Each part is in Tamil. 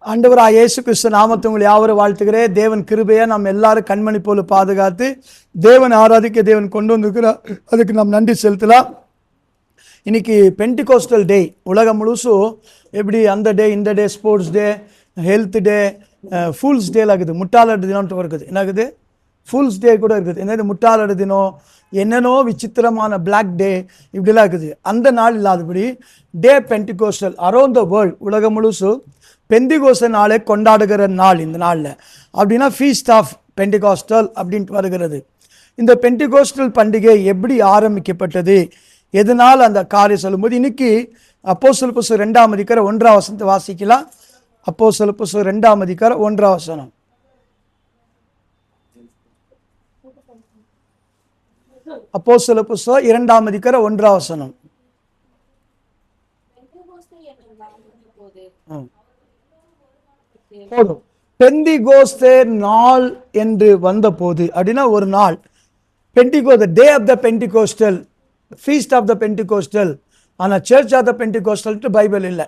ஆண்டவராகிய இயேசு கிறிஸ்து நாமத்தை உங்களை யாவரும் வாழ்த்துகிறேன். தேவன் கிருபையை நாம் எல்லாரும் கண்மணி போல பாதுகாத்து தேவன் ஆராதிக்க தேவன் கொண்டு வந்திருக்கிறார். அதுக்கு நாம் நன்றி செலுத்தலாம். இன்னைக்கு பென்டிகோஸ்டல் டே. உலகம் முழுசும் எப்படி அந்த டே இந்த day sports day, health day, fools டேலாம் இருக்குது. முட்டாளர் தினம்ட்டு இருக்குது. என்ன இருக்குது? ஃபூல்ஸ் டே கூட இருக்குது. என்னது? முட்டாளர் தினம், என்னென்னோ விசித்திரமான பிளாக் டே இப்படிலாம் இருக்குது. அந்த நாள் இல்லாதபடி டே பென்டிகோஸ்டல் அரௌண்ட் த வேர்ல்ட், உலகம் முழுசும் பெந்திகோஸ்த நாளை கொண்டாடுகிற நாள் இந்த நாளில். அப்படின்னா ஃபீஸ்ட் ஆஃப் பென்டிகாஸ்டல் அப்படின்ட்டு வருகிறது. இந்த பென்டிகோஸ்டல் பண்டிகை எப்படி ஆரம்பிக்கப்பட்டது, எதனால் அந்த காரியம் சொல்லும்போது இன்னைக்கு அப்போஸ்தலர் புஸ்தகம் 2ஆம் அதிகாரம் 1ஆம் வசனத்தை வாசிக்கலாம். அப்போஸ்தலர் புஸ்தகம் 2ஆம் அதிகாரம் 1ஆம் வசனம். அப்போஸ்தலர் புஸ்தகம் 2ஆம் அதிகாரம் 1ஆம் வசனம். பெந்திகோஸ்தே நாள் என்று வந்த போது, அப்படின்னா ஒரு நாள். Pentecost, day of the Pentecostal, feast of the Pentecostal. ஆனால் church of the Pentecostal Bible இல்லை.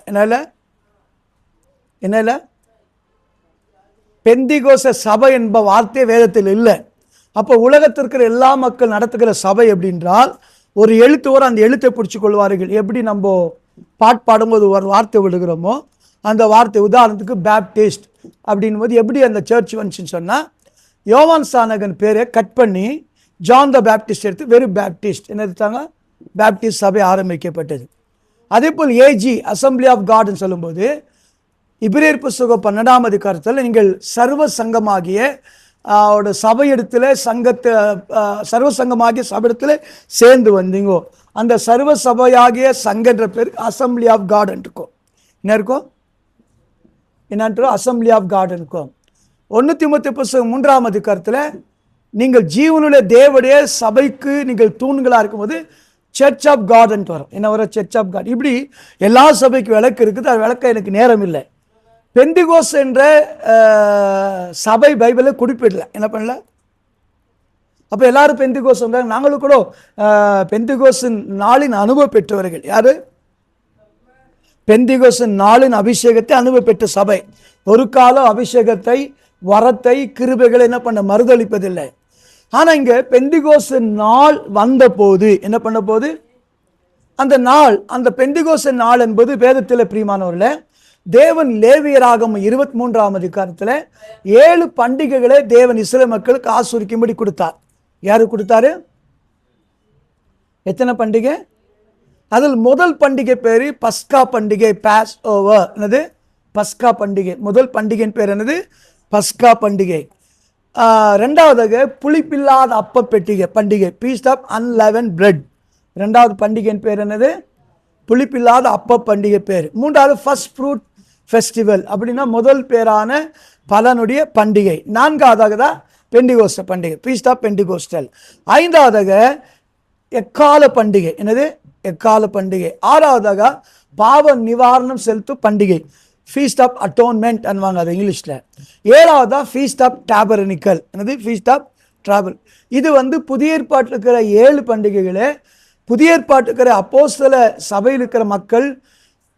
என்ன பெந்திகோஸ்த சபை என்ப வார்த்தை வேதத்தில் இல்லை. அப்போ உலகத்தில் இருக்கிற எல்லா மக்கள் நடத்துகிற சபை எப்படின்றால், ஒரு எழுத்துவர் அந்த எழுத்தை பிடிச்சி கொள்வார்கள். எப்படி நம்ம பாட்டு பாடும்போது ஒரு வார்த்தை விடுகிறோமோ அந்த வார்த்தை, உதாரணத்துக்கு பேப்டிஸ்ட் அப்படின் போது எப்படி அந்த சர்ச் வந்துச்சுன்னு சொன்னால், யோவான் ஸ்நானகன் பேரை கட் பண்ணி ஜான் த பேப்டிஸ்ட் எடுத்து வெறும் பேப்டிஸ்ட் என்ன எடுத்தாங்க, பேப்டிஸ்ட் சபை ஆரம்பிக்கப்பட்டது. அதே போல் ஏஜி அசம்பிளி ஆஃப் காட்னு சொல்லும்போது இபிரேயர் புஸ்தகம் 12ஆம் அதிகாரத்தில் நீங்கள் சர்வ சங்கமாகிய சபையிடத்தில் சங்கத்தை சர்வ சங்கமாகிய சபையிடத்தில் சேர்ந்து வந்தீங்கோ. அந்த சர்வ சபையாகிய சங்கன்ற பேர் அசம்பிளி ஆஃப் காட் இருக்கும். என்ன இருக்கும்? என்னன்றோ அசம்பிளி ஆஃப் காட் இருக்கும். 1 தீமோத்தேயு புஸ்தகம் 3ஆம் அதிகாரத்தில் நீங்கள் ஜீவனுடைய தேவனுடைய சபைக்கு நீங்கள் தூண்களாக இருக்கும்போது சர்ச் ஆஃப் காட்ன்ட்டு வரும். என்ன வரும்? Church of God. இப்படி எல்லா சபைக்கு விளக்கு இருக்குது. அது விளக்க எனக்கு நேரம் இல்லை. பெந்திகோஸ் என்ற சபை பைபிளை குறிப்பிடல. என்ன பண்ணல? அப்போ எல்லாரும் பெந்திகோஸ் வந்தாங்க. நாங்களும் கூட பெந்திகோஸ் நாளின் அனுபவம் பெற்றவர்கள். யாரு? பெந்திகோஸ் நாளின் அபிஷேகத்தை அனுபவம் பெற்ற சபை. ஒரு காலம் அபிஷேகத்தை, வரத்தை, கிருபைகளை என்ன பண்ண மறுதளிப்பதில்லை. ஆனால் இங்கே பெந்திகோஸ் நாள் வந்த போது என்ன பண்ண போது, அந்த நாள், அந்த பெந்திகோஸ் நாள் என்பது வேதத்தில் பிரியமானவர்களே, தேவன் லேவியராகமம் 23ஆம் அதிகாரத்தில் 7 பண்டிகைகளை தேவன் இஸ்ரவேல் மக்களுக்கு ஆசீர்வதிக்கும்படி கொடுத்தார். யாரு கொடுத்தாரு? எத்தனை பண்டிகை? அதில் முதல் பண்டிகை பேரு பஸ்கா பண்டிகை, பாஸ் ஓவர். என்னது? பஸ்கா பண்டிகை. முதல் பண்டிகையின் பேர் என்னது? பஸ்கா பண்டிகை. ரெண்டாவதாக புளிப்பில்லாத அப்ப பெட்டிகை பண்டிகை, பீஸ்ட் ஆஃப் அன்லெவன்ட் பிரெட். ரெண்டாவது பண்டிகையின் பேர் என்னது? புளிப்பில்லாத அப்ப பண்டிகை பேர். மூன்றாவது ஃபர்ஸ்ட் ஃப்ரூட் ஃபெஸ்டிவல், அப்படின்னா முதல் பேரான பலனுடைய பண்டிகை. நான்காவதாக தான் பெண்டிகோஸ்டல் பண்டிகை, பீஸ்ட் ஆஃப் பெண்டிகோஸ்டல். ஐந்தாவதாக எக்கால பண்டிகை. என்னது? எக்கால பண்டிகை. ஆறாவதாக பாவ நிவாரணம் செலுத்தும் பண்டிகை, ஃபீஸ்ட் ஆஃப் அட்டோன்மெண்ட் அன்வாங்க அது இங்கிலீஷில். ஏழாவதா ஃபீஸ்ட் ஆஃப் டாபர்னிக்கல். என்னது? Feast of travel. இது புதிய ஏற்பாட்டில் இருக்கிற 7 பண்டிகைகளே. புதிய ஏற்பாட்டில் இருக்கிற அப்போஸ்தல சபையில் இருக்கிற மக்கள்,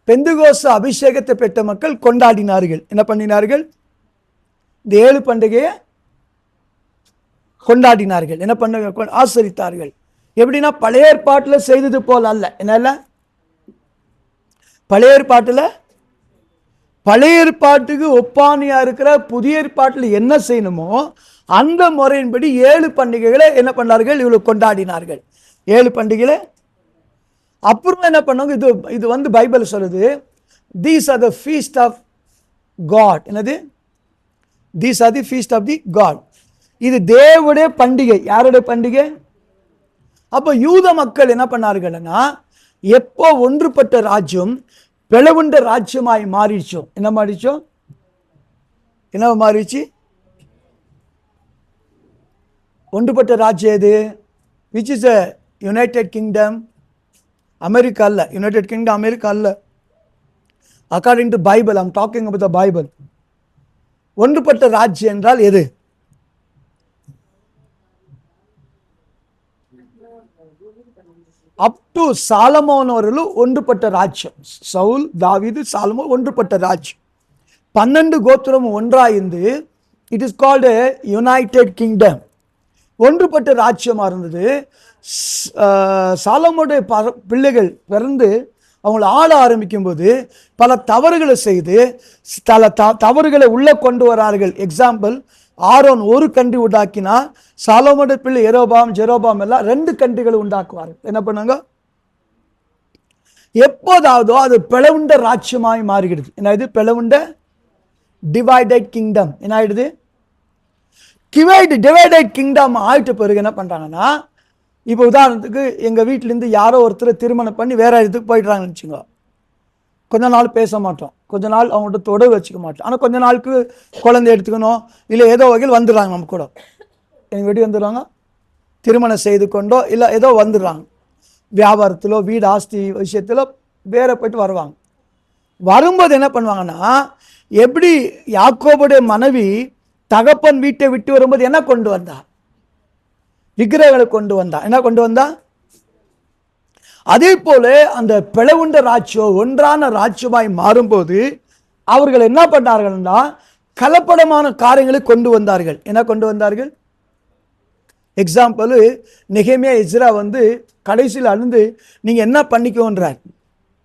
பெந்திகோஸ்து அபிஷேகத்தை பெற்ற மக்கள் கொண்டாடினார்கள். என்ன பண்ணினார்கள்? இந்த 7 பண்டிகையை கொண்டாடினார்கள். என்ன பண்ண? ஆசரித்தார்கள். எப்படின்னா பழைய ஏற்பாட்டில் செய்தது போல் அல்ல. என்ன? பழைய ஏற்பாட்டில், பழைய ஏற்பாட்டுக்கு ஒப்பானியா இருக்கிற புதிய ஏற்பாட்டில் என்ன செய்யணுமோ அந்த முறையின்படி 7 பண்டிகைகளை என்ன பண்ணார்கள்? இவ்வளவு கொண்டாடினார்கள். 7 பண்டிகைகளை. அப்புறம் என்ன பண்ணாங்க? இது பைபிள் சொல்லுது, these are the feast of God. என்னது? These are the feast of the God. இது தேவனுடைய பண்டிகை. யாருடைய பண்டிகை? அப்போ யூத மக்கள் என்ன பண்ணார்கள்னா, எப்போ ஒன்றுபட்ட ராஜ்யம் பிளவுண்ட ராஜ்யமாய் மாறிடுச்சோ, என்ன மாறிச்சோ? என்ன மாறிச்சு? ஒன்றுபட்ட ராஜ்யம் எது? Which is a united kingdom. America அல்ல. யுனைடெட் கிங்டம் அமெரிக்கா அல்ல. According to Bible, I am talking about the Bible. ஒன்றுபட்ட ராஜ்யம் என்றால் எது? அப் டு சாலமோன் அவர்களும் ஒன்றுபட்ட ராஜ்யம். சவுல், தாவீது, சாலமோன் ஒன்றுபட்ட ராஜ்யம். 12 கோத்திரமும் ஒன்றாயிருந்து it is called United Kingdom, ஒன்றுபட்ட ராஜ்யமாக இருந்தது. சாலமோனுடைய பிள்ளைகள் பிறந்து அவங்கள ஆள ஆரம்பிக்கும் போது பல தவறுகளை செய்து தவறுகளை உள்ள கொண்டு வரார்கள். எக்ஸாம்பிள், ஆரோன் ஒரு கன்றி உண்டாக்கினா சாலமோனுடைய பிள்ளை ஜெரோபாம் எல்லாம் 2 கன்றிகளை உண்டாக்குவார்கள். என்ன பண்ணாங்க? எப்போதாவதோ அது பிளவுண்ட ராஜ்யமாய் மாறுகிறது. என்ன இது? பிளவுண்ட டிவைடட் கிங்டம். என்ன ஆயிடுது? டிவைடட் கிங்டம் ஆயிட்ட பிறகு என்ன பண்றாங்கன்னா, இப்போ உதாரணத்துக்கு எங்கள் வீட்டிலேருந்து யாரோ ஒருத்தர் திருமணம் பண்ணி வேற இடத்துக்கு போயிடுறாங்கன்னு வச்சுக்கோ. கொஞ்ச நாள் பேச மாட்டோம், கொஞ்ச நாள் அவங்கள்ட்ட தொடர்பு வச்சுக்க மாட்டோம். ஆனால் கொஞ்ச நாளுக்கு குழந்தை எடுத்துக்கணும், இல்லை ஏதோ வகையில் வந்துடுறாங்க நம்ம கூட. எங்கள் வீட்டுக்கு வந்துடுறாங்க, திருமணம் செய்து கொண்டோ இல்லை ஏதோ வந்துடுறாங்க. வியாபாரத்திலோ வீடு ஆஸ்தி விஷயத்திலோ வேற போயிட்டு வருவாங்க. வரும்போது என்ன பண்ணுவாங்கன்னா, எப்படி யாக்கோபுடைய மனைவி தகப்பன் வீட்டை விட்டு வரும்போது என்ன கொண்டு வந்தா? விக்கிரகங்களை கொண்டு வந்தா. என்ன கொண்டு வந்தா? அதே போல அந்த பிளவுண்ட ராஜ்யம் ஒன்றான ராஜ்யமாய் மாறும்போது அவர்கள் என்ன பண்ணார்கள்னா, கலப்படமான காரியங்களை கொண்டு வந்தார்கள். என்ன கொண்டு வந்தார்கள்? எக்ஸாம்பிள், நெகேமியா எஸ்ரா கடைசியில் அழுந்து நீங்க என்ன பண்ணிக்கோன்றார்.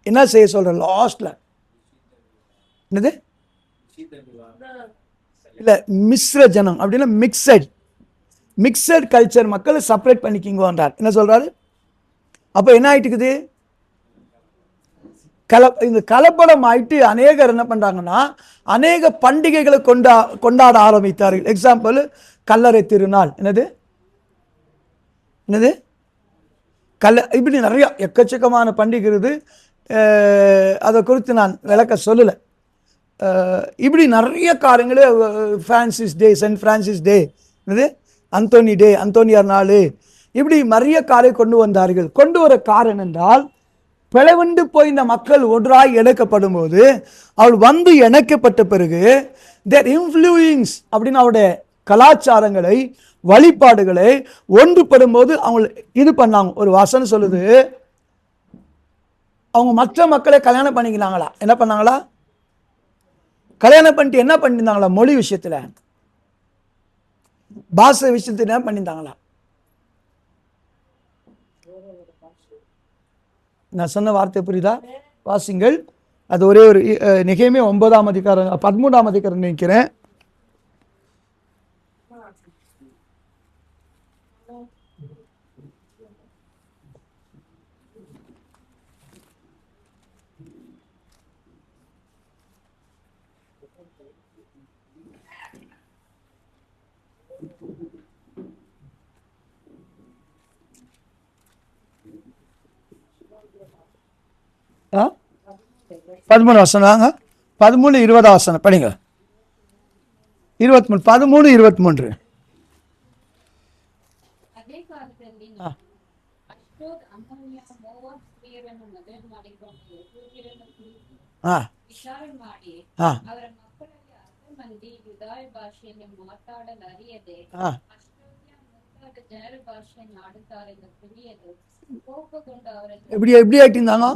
என்ன செய்ய சொல்ற? லாஸ்ட்ல என்னது? இல்ல மிஸ்ர ஜனம் அப்படின்னா மிக்சட் கல்ச்சர் மக்களை செப்பரேட் பண்ணிக்கிங்கன்றார். என்ன சொல்றாரு? அப்ப என்ன ஆயிட்டுக்குது? இந்த கலப்படம் ஆயிட்டு அநேகர் என்ன பண்றாங்கன்னா, அநேக பண்டிகைகளை கொண்டாட ஆரம்பித்தார்கள். எக்ஸாம்பிள், கல்லறை திருநாள். என்னது? இப்படி நிறைய எக்கச்சக்கமான பண்டிகை இருக்குது. அதை குறித்து நான் விளக்க சொல்லலை. இப்படி நிறைய காரியங்களே, பிரான்சிஸ் டே, சென்ட் பிரான்சிஸ் டே, என்னது அந்தோனி டே, அந்தோனியார் நாள், இப்படி நிறைய காரியம் கொண்டு வந்தார்கள். கொண்டு வர காரணம் என்றால், பிளவுண்டு போய் இந்த மக்கள் ஒன்றாய் இணைக்கப்படும் போது அவள் இணைக்கப்பட்ட பிறகு தேர் இன்ஃப்ளூயிங்ஸ் அப்படின்னு அவருடைய கலாச்சாரங்களை வழிபாடுகளை ஒன்றுபடும் போது அவங்க இது பண்ணாங்க. ஒரு வசனம் சொல்லுது, அவங்க மற்ற மக்களை கல்யாணம் பண்ணிக்கிறாங்களா? என்ன பண்ணாங்களா? கல்யாணம் பண்ணிட்டு என்ன பண்ணியிருந்தாங்களா? மொழி விஷயத்துல, பாஷை விஷயத்துல என்ன பண்ணியிருந்தாங்களா? நான் சொன்ன வார்த்தை புரியுதா? வாசிங்கள். அது ஒரே ஒரு நெகேமியா 9ஆம் அதிகாரம் 13ஆம் அதிகாரம் நினைக்கிறேன். ஆ 13 வசனம் 13 20 வசனம் படிங்க. 23 13 23. எப்படி எப்படி ஆயிட்டிருந்தாங்க?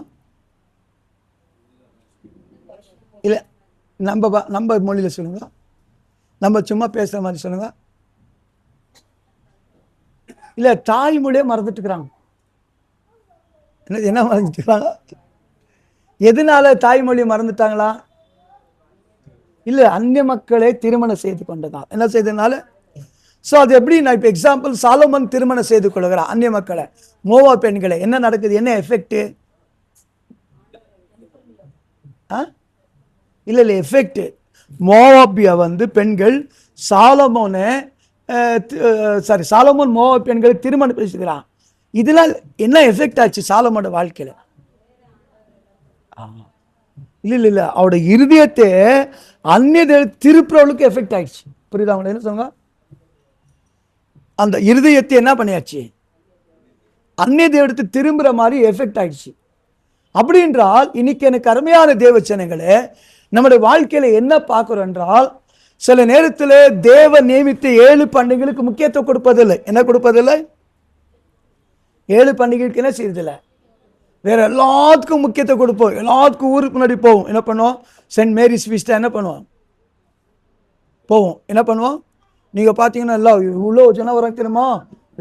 இல்லை, நம்ம மொழியில் சொல்லுங்க, நம்ம சும்மா பேசுகிற மாதிரி சொல்லுங்க. இல்லை, தாய்மொழியே மறந்துட்டுக்கிறாங்க. என்ன மறந்துட்டுக்கிறாங்க? எதனால தாய்மொழியை மறந்துட்டாங்களா? இல்லை, அந்நிய மக்களை திருமணம் செய்து கொண்டதான். என்ன செய்ததுனால? ஸோ அது எப்படி? நான் இப்போ எக்ஸாம்பிள், சாலமன் திருமணம் செய்து கொள்கிறான் அந்நிய மக்களை, மோவா பெண்களை. என்ன நடக்குது? என்ன எஃபெக்ட்? இல்லை எஃபெக்ட். மோவாபியா பெண்கள் சாலமோன் மோவா பெண்களை திருமணம் பேசுகிறான். இதனால் என்ன எஃபெக்ட் ஆச்சு சாலமோட வாழ்க்கையில? இல்லை அவரோட இருதயத்தை அந்நிய திருப்புறவளுக்கு எஃபெக்ட் ஆயிடுச்சு. புரியுதா அவங்களை? என்ன சொல்லுங்க? அந்த இருதயத்தை என்ன பண்ணியாச்சு? அந்நிய தேவத்தை திரும்புற மாதிரி எஃபெக்ட் ஆயிடுச்சு. அப்படி என்றால் இன்னைக்கு எனக்கு அருமையான தேவச்சனங்களே, நம்முடைய வாழ்க்கையில என்ன பார்க்கிறோம் என்றால், சில நேரத்தில் தேவ நியமித்த 7 பண்டிகைகளுக்கு முக்கியத்துவம் கொடுப்பதில்லை. என்ன கொடுப்பதில்லை? 7 பண்டிகைக்கு என்ன செய்யறதில்லை, வேற எல்லாத்துக்கும் முக்கியத்துவம் கொடுப்போம். எல்லாத்துக்கும் ஊருக்கு முன்னாடி போவோம். என்ன பண்ணுவோம்? சென்ட் மேரிஸ் ஃபீஸ்டா என்ன பண்ணுவோம்? போவோம். என்ன பண்ணுவோம்? நீங்கள் பார்த்தீங்கன்னா எல்லாம் இவ்வளோ ஜனம் வராங்க தெரியுமா?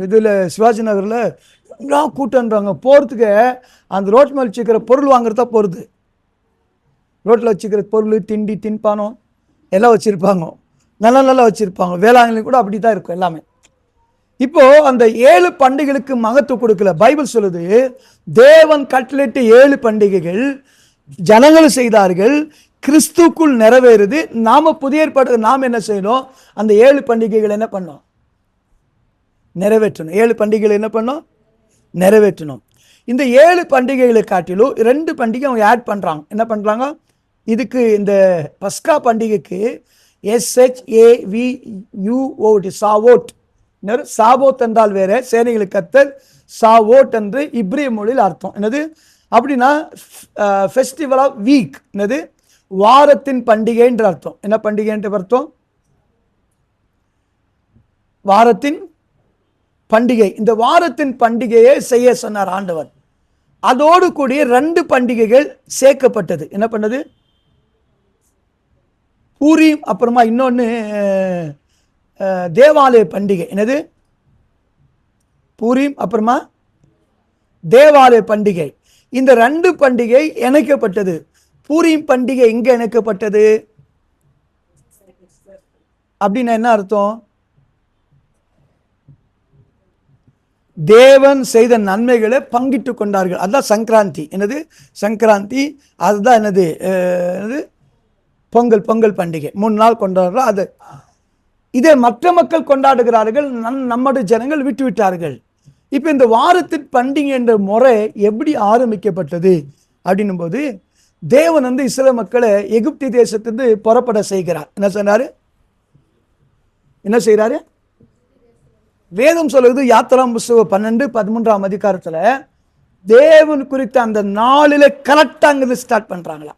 இதில் சிவாஜி நகரில் எல்லாம் கூட்டன்றாங்க. போகிறதுக்கு அந்த ரோட் மேலே வச்சுக்கிற பொருள் வாங்குறதா போகிறது. ரோட்டில் வச்சுக்கிற பொருள், திண்டி, தின்பானம் எல்லாம் வச்சுருப்பாங்க. நல்லா வச்சுருப்பாங்க. வேளாங்கண்ணி கூட அப்படி தான் இருக்கும் எல்லாமே. இப்போ அந்த 7 பண்டிகைகளுக்கு மகத்துவம் கொடுக்கல. பைபிள் சொல்லுது, தேவன் கட்டளையிட்ட 7 பண்டிகைகள் ஜனங்கள் செய்தார்கள், கிறிஸ்துக்குள் நிறைவேறுது. நாம புதிய ஏற்பாடு நாம் என்ன செய்யணும்? அந்த 7 பண்டிகைகள் என்ன பண்ணோம்? நிறைவேற்றணும். 7 பண்டிகைகள் என்ன பண்ணோம்? நிறைவேற்றணும். இந்த 7 பண்டிகைகளை காட்டிலும் 2 பண்டிகை அவங்க ஆட் பண்றாங்க. என்ன பண்றாங்க? இதுக்கு இந்த பஸ்கா பண்டிகைக்கு SHAVUOT சாவோட். சாவோத் என்றால் வேற, சேனைகளுக்கு கர்த்தர் சாவோட் என்று இப்ரிய மொழியில் அர்த்தம். என்னது அப்படின்னா ஃபெஸ்டிவல் ஆஃப் வீக். என்னது? வாரத்தின் பண்டிகை என்று அர்த்தம். என்ன பண்டிகை என்று அர்த்தம்? வாரத்தின் பண்டிகை. இந்த வாரத்தின் பண்டிகையை செய்ய சொன்னார் ஆண்டவர். அதோடு கூடிய 2 பண்டிகைகள் சேர்க்கப்பட்டது. என்ன பண்ணது? பூரீம், அப்புறமா இன்னொன்று தேவாலய பண்டிகை. என்னது? பூரீம் அப்புறமா தேவாலய பண்டிகை. இந்த 2 பண்டிகை இணைக்கப்பட்டது. பூரீம் பண்டிகை எங்க இணைக்கப்பட்டது அப்படின்னா என்ன அர்த்தம்? தேவன் செய்த நன்மைகளை பங்கிட்டு கொண்டார்கள். அதுதான் சங்கராந்தி. என்னது? சங்கராந்தி. அதுதான் என்னது? பொங்கல் பண்டிகை 3 நாள் கொண்டாடுறோம். அது இதை மற்ற மக்கள் கொண்டாடுகிறார்கள், நம்முடைய ஜனங்கள் விட்டு விட்டார்கள். இப்போ இந்த வாரத்தின் பண்டிகை என்ற முறை எப்படி ஆரம்பிக்கப்பட்டது அப்படின்னும் போது, தேவன் வந்து இஸ்ரவேல் மக்களை எகிப்து தேசத்திலிருந்து புறப்பட செய்கிறார். என்ன சொன்னாரு? என்ன செய்கிறாரு? வேதம் சொல்லுது, யாத்திராம் புஸ்தகம் 12-13 அதிகாரத்துல தேவன் குறித்த அந்த நாளில கரெக்டாக ஸ்டார்ட் பண்றாங்களா?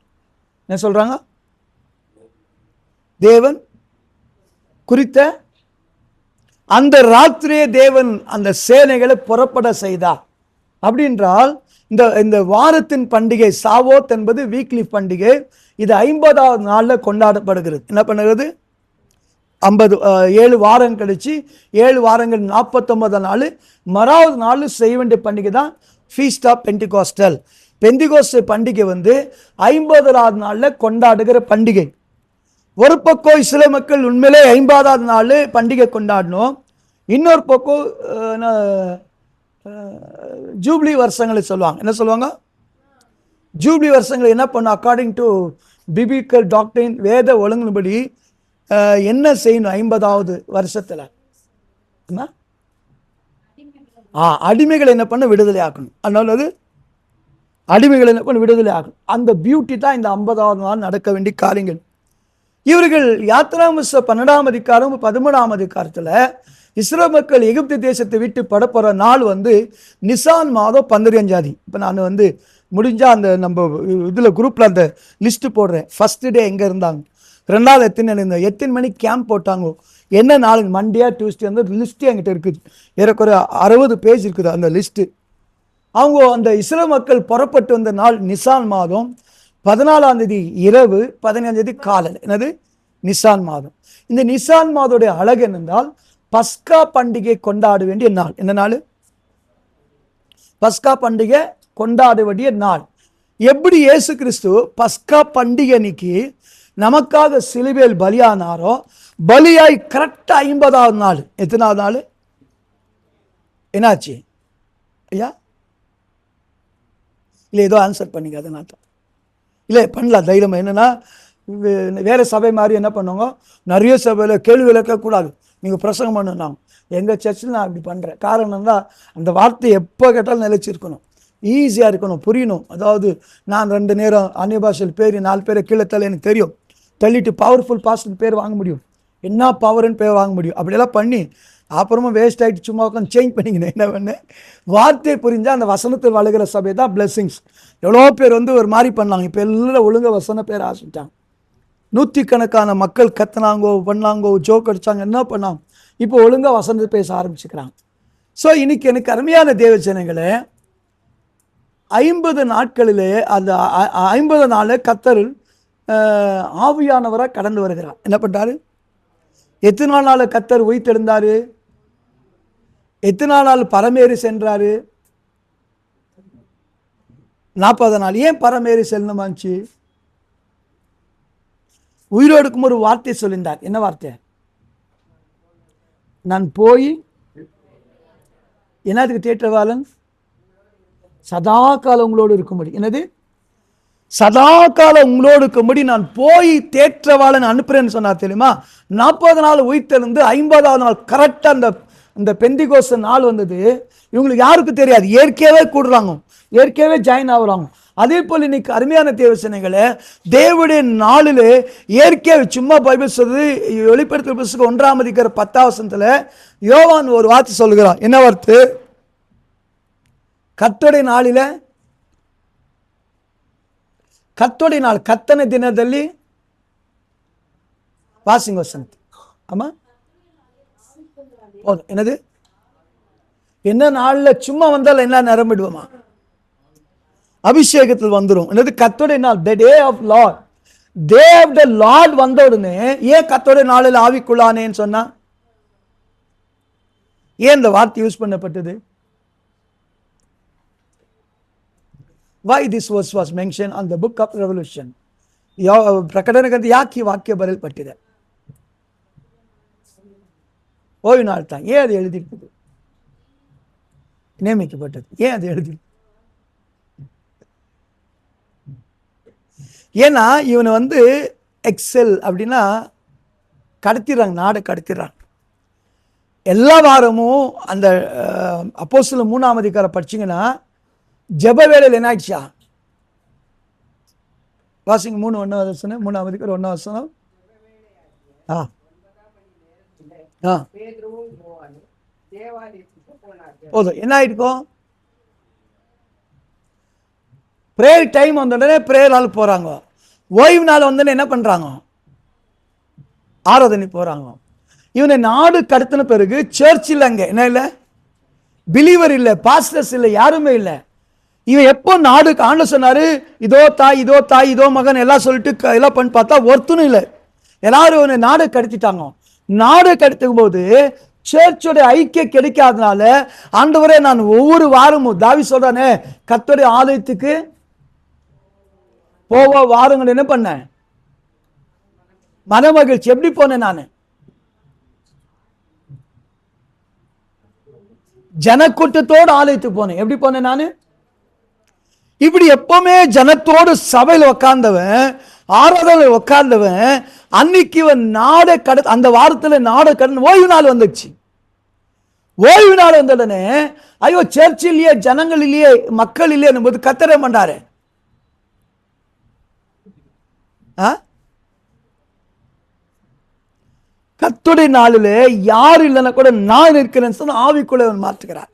என்ன சொல்றாங்க? தேவன் குறித்த அந்த ராத்திரியே தேவன் அந்த சேனைகளை புறப்பட செய்தார். அப்படின்றால் இந்த வாரத்தின் பண்டிகை சாவோத் என்பது வீக்லி பண்டிகை. இது 50வது நாளில் கொண்டாடப்படுகிறது. என்ன பண்ணுகிறது? 7 வாரம் கழிச்சு 7 வாரங்கள் 49 நாள் மறாவது நாள் செய்ய வேண்டிய பண்டிகை தான் ஃபீஸ்ட் ஆஃப் பெண்டிகாஸ்டல். பெந்திகோஸ்து பண்டிகை வந்து 50வது நாளில் கொண்டாடுகிற பண்டிகை. ஒரு பக்கம் இஸ்ரவேல் மக்கள் உண்மையிலே 50வது நாள் பண்டிகை கொண்டாடணும். இன்னொரு பக்கம் ஜூப்ளி வருஷங்களை சொல்லுவாங்க. என்ன சொல்லுவாங்க? ஜூப்ளி வருஷங்களை என்ன பண்ணும்? அக்கார்டிங் டு பிபிக்கல் டாக்டரின், வேத ஒழுங்கின்படி என்ன செய்யணும் 50வது வருஷத்துல? அடிமைகளை என்ன பண்ண? விடுதலை ஆக்கணும். அதனால அது அடிமைகளை என்ன பண்ண? விடுதலை ஆகணும். அந்த பியூட்டி தான் இந்த 50வது நாள் நடக்க வேண்டிய காரியங்கள். இவர்கள் யாத்திராம் புஸ்தகம் 12ஆம் அதிகாரம் 13ஆம் அதிகாரத்துல இஸ்ரவேல் மக்கள் எகிப்து தேசத்தை விட்டு படப்போற நாள் வந்து நிசான் மாதம் 15ஆம். இப்போ நான் வந்து முடிஞ்சா அந்த நம்ம இதுல குரூப்ல அந்த லிஸ்ட் போடுறேன். ஃபர்ஸ்ட் டே எங்க இருந்தாங்க, 2வது எத்தனை மணிக்கு கேம்ப் போட்டாங்க, என்ன நாள், மண்டே டியூஸ்டே, அந்த லிஸ்ட் என்கிட்ட இருக்குது. ஏறக்குறைய 60 பேஜ் இருக்குது அந்த லிஸ்ட்டு. அவங்க அந்த இஸ்ரவேல் மக்கள் புறப்பட்டு வந்த நாள் நிசான் மாதம் 14ஆம் தேதி இரவு, 15ஆம் தேதி காலையில். என்னது? நிசான் மாதம். இந்த நிசான் மாதோடைய அழகு என்னென்றால் பஸ்கா பண்டிகை கொண்டாட வேண்டிய நாள். என்ன நாள்? பஸ்கா பண்டிகை கொண்டாட வேண்டிய நாள். எப்படி இயேசு கிறிஸ்து பஸ்கா பண்டிகை அன்னைக்கு நமக்காக சிலுவையில் பலியானாரோ, பலியாய் கரெக்டா 50வது நாள். எத்தனாவது நாள்? என்னாச்சு ஐயா? இல்லை ஏதோ ஆன்சர் பண்ணிங்க. அதனால இல்லை பண்ணலாம் தைரியமா. என்னன்னா வேற சபை மாதிரி என்ன பண்ணுவாங்க, நிறைய சபையில கேள்வி விளக்கக்கூடாது, நீங்க பிரசங்கம் பண்ணுனாங்க. எங்க சர்ச்சில் நான் அப்படி பண்றேன். காரணம் தான் அந்த வார்த்தை எப்போ கேட்டாலும் நிலைச்சிருக்கணும், ஈஸியா இருக்கணும், புரியணும். அதாவது நான் 2 நேரம் அந்நிய பாஷையில் பேர் 4 பேரை கீழே தள்ள எனக்கு தெரியும், தள்ளிட்டு பவர்ஃபுல் பாஸ்டர் பேர் வாங்க முடியும், என்ன பவர்னு பேர் வாங்க முடியும். அப்படியெல்லாம் பண்ணி அப்புறமா வேஸ்ட் ஆகிட்டு சும்மா உட்காந்து சேஞ்ச் பண்ணிக்கணும். என்ன பண்ணேன்? வார்த்தை புரிஞ்சால் அந்த வசனத்தில் வளர்கிற சபை தான் பிளெஸிங்ஸ். எவ்வளோ பேர் வந்து ஒரு மாதிரி பண்ணாங்க. இப்போ எல்லாம் ஒழுங்காக வசன பேர் ஆசிட்டாங்க. 100கணக்கான மக்கள் கத்துனாங்கோ, பண்ணாங்கோ, ஜோக் அடித்தாங்க, என்ன பண்ணாங்க. இப்போ ஒழுங்காக வசனத்தை பேச ஆரம்பிச்சுக்கிறாங்க. ஸோ இன்னைக்கு எனக்கு அருமையான தேவஜனங்களே, 50 நாட்களிலே அந்த 50 நாள் கர்த்தர் ஆவியானவராக கடந்து வருகிறார். என்ன பண்ணுறாரு? எத்தனை நாள் கர்த்தர் உயிர்த்தெழுந்தாரு? எத்தனை நாள் பரமேறி சென்றாரு? 40 நாள். ஏன் பரமேறி செல்லணுமாச்சு? உயிரோடுக்கும் ஒரு வார்த்தை சொல்லியிருந்தார். என்ன வார்த்தை? நான் போய் என்னதுக்கு தேற்றவாளன்? சதா காலம் உங்களோடு இருக்கும்படி. என்னது? சதா காலம் உங்களோடு இருக்கும்படி நான் போய் தேற்றவாளன் அனுப்புறேன்னு சொன்னார் தெரியுமா? 40 நாள் உயிர்த்தெழுந்து 50வது நாள் கரெக்டா அந்த பெந்திகோஸ்து நாள் வந்தது. இவங்களுக்கு யாருக்கு தெரியாது, இயற்கையாவே கூடுறாங்க, இயற்கையாவே ஜாயின் ஆகுறாங்க. அதே போல் இன்னைக்கு அருமையான தேவசனைகளை தேவனுடைய நாளில் இயற்கையாக சும்மா பைபிள் சொல்றது. வெளிப்படுத்தல் புத்தகம் 1:10 யோவான் ஒரு வார்த்தை சொல்லுகிறான். என்ன வார்த்தை? கர்த்தருடைய நாளில, கர்த்தருடைய நாள் கத்தன தினದಲ್ಲಿ வாசிங்க வசனம். ஆமா, என்னது? என்ன நாள்ல சும்மா வந்தால் என்ன நிரம்பிடுவோமா? அபிஷேகத்தில் வந்துடும். என்னது? கர்த்தருடைய நாள், the day of Lord, day of the Lord வந்த உடனே ஏன் கர்த்தருடைய நாளில் ஆவிக்குள்ளானேன்னு சொன்னா? ஏன் இந்த வார்த்தை யூஸ் பண்ணப்பட்டது? Why this verse was mentioned on the book of Revelation? ಪ್ರಕಟಣೆ ಗ್ರಂಥ ಯಾಕೆ ಈ ವಾಕ್ಯ ಬರೆಯಲ್ಪಟ್ಟಿದೆ? ஓய்வு நாள் தான். ஏன் அது எழுதியிருக்குது? நியமிக்கப்பட்டது. ஏன் அது எழுதி? ஏன்னா இவனை எக்ஸல் அப்படின்னா கடத்திடுறாங்க, நாடை கடத்திடுறாங்க. எல்லா வாரமும் அந்த அப்போஸ்தலர் 3ஆம் அதிகாரம் படிச்சிங்கன்னா ஜெப வேளையில் என்ன ஆயிடுச்சா? வாசிங்க 3:1 3ஆம் அதிகாரம் 1 போதும். என்ன ஆயிருக்கும்? பிரேயர் டைம் வந்த உடனே பிரேயர் நாள் போறாங்க. ஓய்வு நாள் வந்தோடனே என்ன பண்றாங்க? ஆராதனை போறாங்க. இவனை நாடு கடத்தின பிறகு சர்ச் இல்லை, அங்க என்ன இல்லை, பிலீவர் இல்லை, பாஸ்டர்ஸ் இல்லை, யாருமே இல்லை. இவன் எப்போ நாடு ஆண்டு சொன்னாரு, இதோ தாய், இதோ தாய், இதோ மகன் எல்லாம் சொல்லிட்டு எல்லாம் பண்ணி பார்த்தா ஒருத்தனும் இல்லை. எல்லாரும் இவனை நாடு கடத்திட்டாங்க. நாடு கடத்தும் போது சர்ச்சோட ஐக்கியம் கிடைக்காதனால ஆண்டவரே நான் ஒவ்வொரு வாரமும் தாவி சொல்றானே கர்த்தருடைய ஆலயத்துக்கு போவ வாரங்கள் என்ன பண்ண மன மகிழ்ச்சி. எப்படி போனேன்? நான் ஜனக்கூட்டத்தோடு ஆலயத்துக்கு போனேன். எப்படி போனேன் நான்? இப்படி எப்பவுமே ஜனத்தோடு சபையில் உக்காந்தவன், ஆராதனை உட்கார்ந்தவன், அன்னைக்கு இவன் நாடை அந்த வாரத்தில் நாடை கடன் ஓய்வு நாள் வந்துச்சு. ஓய்வு நாள் வந்த உடனே ஐயோ சர்ச் இல்லையே, ஜனங்கள் இல்லையே, மக்கள் இல்லையே போது கத்தரை பண்ணாரு. கர்த்தருடைய நாளில் யார் இல்லைன்னா கூட நான் இருக்கிறேன்னு சொன்ன ஆவிக்குள்ள மாற்றுகிறார்.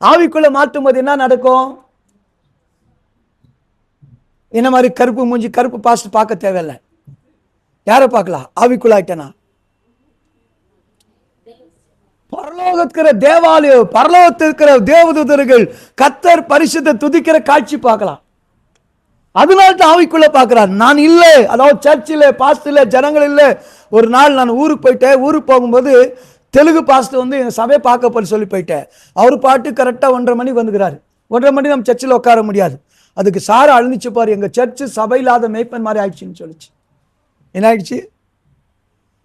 ஆவிக்குள்ள மாற்றும் போது என்ன நடக்கும்? என்ன மாதிரி கருப்பு மூஞ்சி கருப்பு பாஸ்ட் பார்க்க தேவையில்லை. யாரை பார்க்கலாம்? ஆவிக்குள்ளாயிட்டனா பரலோகத்திற்கிற தேவாலயம், பரலோகத்தில் இருக்கிற தேவதூதர்கள் கர்த்தர் பரிசுத்த துதிக்கிற காட்சி பார்க்கலாம். அதனால தான் ஆவிக்குள்ள பார்க்கிறார். நான் இல்லை, அதாவது சர்ச் இல்லை, பாஸ்ட் இல்லை, ஜனங்கள் இல்லை. ஒரு நாள் நான் ஊருக்கு போயிட்டேன். ஊருக்கு போகும்போது தெலுங்கு பாஸ்ட் எங்கள் சபையை பார்க்க போய் சொல்லி போயிட்டேன். அவர் பாட்டு கரெக்டாக 1:30 மணிக்கு வந்துக்கிறாரு. 1:30 மணி நம்ம சர்ச்சில் உட்கார முடியாது. அதுக்கு சார அழுந்துச்சு பாரு, எங்கள் சர்ச்சு சபை இல்லாத மேய்ப்பன் மாதிரி ஆயிடுச்சுன்னு சொல்லிச்சு. என்ன ஆயிடுச்சு?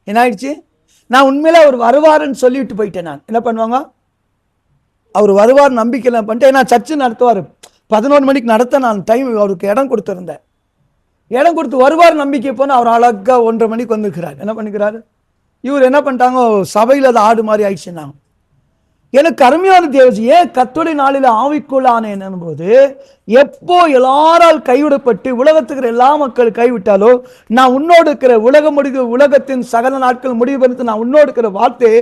என்ன ஆயிடுச்சு? நான் உண்மையில அவர் வருவாருன்னு சொல்லிவிட்டு போயிட்டேன். நான் என்ன பண்ணுவாங்க? அவர் வருவார் நம்பிக்கை பண்ணிட்டு, ஏன்னா சர்ச்சு நடத்துவார் 11 மணிக்கு நடத்த நான் டைம் அவருக்கு இடம் கொடுத்துருந்தேன். இடம் கொடுத்து வருவார் நம்பிக்கை போனால் அவர் அழகா 1:30 மணிக்கு வந்துருக்கிறார். என்ன பண்ணிக்கிறாரு? இவர் என்ன பண்ணிட்டாங்க? சபையில் அது ஆடு மாதிரி ஆயிடுச்சுன்னாங்க. எனக்கு அருமையான தேவசி, ஏன் கர்த்தருடைய நாளில் ஆவிக்குள்ளான என்னும்போது எப்போ எல்லாரால் கைவிடப்பட்டு உலகத்துக்கு எல்லா மக்கள் கைவிட்டாலோ நான் உன்னோடு இருக்கிற உலகத்தின் சகல நாட்கள் முடிவு பண்ணி நான் உன்னோடு இருக்கிற வார்த்தை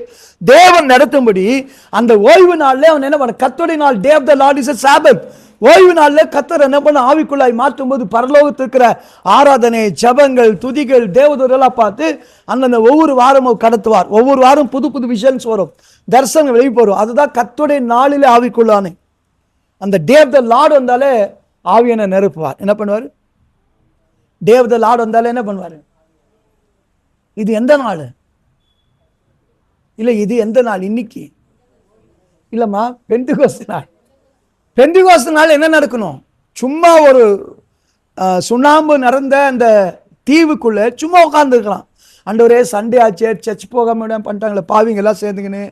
தேவன் நடத்தும்படி அந்த ஓய்வு நாளில் அவன் என்ன பண்ண? கர்த்தருடைய நாள், day of the Lord is a Sabbath. ஓய்வு நாளில் கர்த்தர் என்ன பண்ண? ஆவிக்குள்ளாய் மாற்றும் போது பரலோகத்தில் இருக்கிற ஆராதனை, ஜபங்கள், துதிகள், தேவதூரெல்லாம் பார்த்து அந்தந்த ஒவ்வொரு வாரமும் கடத்துவார். ஒவ்வொரு வாரம் புது புது விஷன்ஸ் வரும், தரிசனம் வெளியே போறோம். அதுதான் கர்த்தருடைய நாளிலே ஆவிக்குள்ளானே. அந்த டே ஆஃப் த லார்ட் வந்தாலே ஆவியனை நிரப்புவார். என்ன பண்ணுவார்? டே ஆஃப் த லார்ட் வந்தாலே என்ன பண்ணுவார்? இது எந்த நாள்? இல்லை இது எந்த நாள்? இன்னைக்கு இல்லைம்மா, பெந்தைக்கோஸ்து நாள். பெந்தைக்கோஸ்து நாள் என்ன நடக்கணும்? சும்மா ஒரு சுண்ணாம்பு நடந்த அந்த தீவுக்குள்ள சும்மா உட்காந்துருக்கலாம். ஆண்டவரே சண்டே ஆச்சு, சர்ச் போக முடியாமல் பண்ணிட்டாங்களே பாவிங்க எல்லாம் சேர்ந்துக்கின்னு,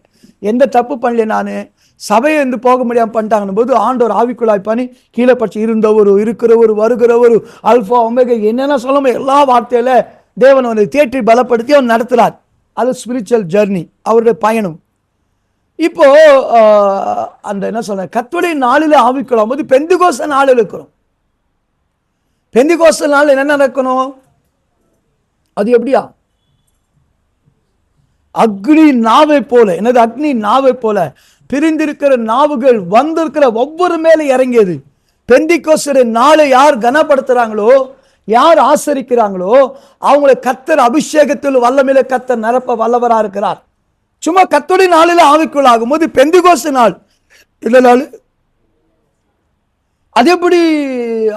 எந்த தப்பு பண்ணல, நான் சபையை வந்து போக முடியாமல் பண்ணிட்டாங்கன்னு போது ஆண்டவர் ஆவிக்குள்ளாய் பண்ணி கீழே பட்சி இருந்தவர், இருக்கிறவர், வருகிறவர், அல்ஃபா ஒமேகா என்னென்ன சொல்லணும் எல்லா வார்த்தையில தேவன் அவனை தேற்றி பலப்படுத்தி அவன் நடத்துகிறார். அது ஸ்பிரிச்சுவல் ஜர்னி, அவருடைய பயணம். இப்போ அந்த என்ன சொல்ற கர்த்தருடைய நாளில் ஆவிக்குள்ளாம் போது பெந்தைக்கோஸ்து நாளில் இருக்கிறோம். பெந்தைக்கோஸ்து நாள் என்ன நடக்கணும்? அது எப்படியா? அக்னி நாவை போல. என்னது? அக்னி நாவை போல பிரிந்திருக்கிற நாவுகள் வந்திருக்கிற ஒவ்வொரு மேல இறங்கியது. பெந்தைக்கோஸ்து நாளை யார் கனப்படுத்துறாங்களோ, யார் ஆசரிக்கிறாங்களோ அவங்களை கர்த்தர் அபிஷேகத்தில் வல்லமையில கர்த்தர் நிரப்ப வல்லவரா இருக்கிறார். சும்மா கர்த்தருடைய நாளில் ஆவிக்குள் ஆகும்போது பெந்தைக்கோஸ்து நாள் இந்த நாள் அது எப்படி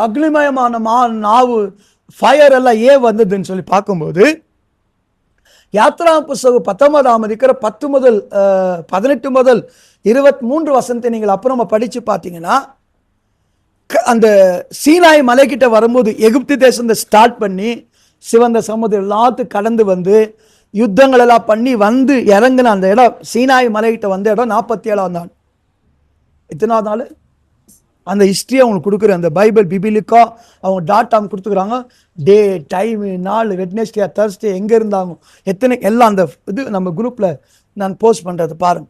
அக்னிமயமான நாவு ஃபயர் எல்லாம் ஏன் வந்ததுன்னு சொல்லி பார்க்கும்போது யாத்ரா புஸ்தகம் 19ஆம் அதிகாரம் 10 முதல் 18 முதல் 23 வசனத்தை நீங்கள் அப்புறமா படிச்சு பார்த்தீங்கன்னா, அந்த சீனாய் மலைக்கிட்ட வரும்போது எகிப்து தேசத்தை ஸ்டார்ட் பண்ணி சிவந்த சமுதிரம் எல்லாத்துக்கும் கடந்து வந்து யுத்தங்கள் எல்லாம் பண்ணி வந்து இறங்கின அந்த இடம், சீனாய் மலைக்கிட்ட வந்த இடம் 47ஆம் நாள். எத்தனாவது நாள்? அந்த ஹிஸ்ட்ரி அவங்களுக்கு கொடுக்குற அந்த பைபிள் பிபிலிக்கா அவங்க டாட்டாம் கொடுத்துக்கிறாங்க. டே, டைம், நாள், வெட்னஸ்டே, தர்ஸ்டே, எங்கே இருந்தாங்க, எத்தனை எல்லாம் அந்த இது நம்ம குரூப்பில் நான் போஸ்ட் பண்ணுறது பாருங்க.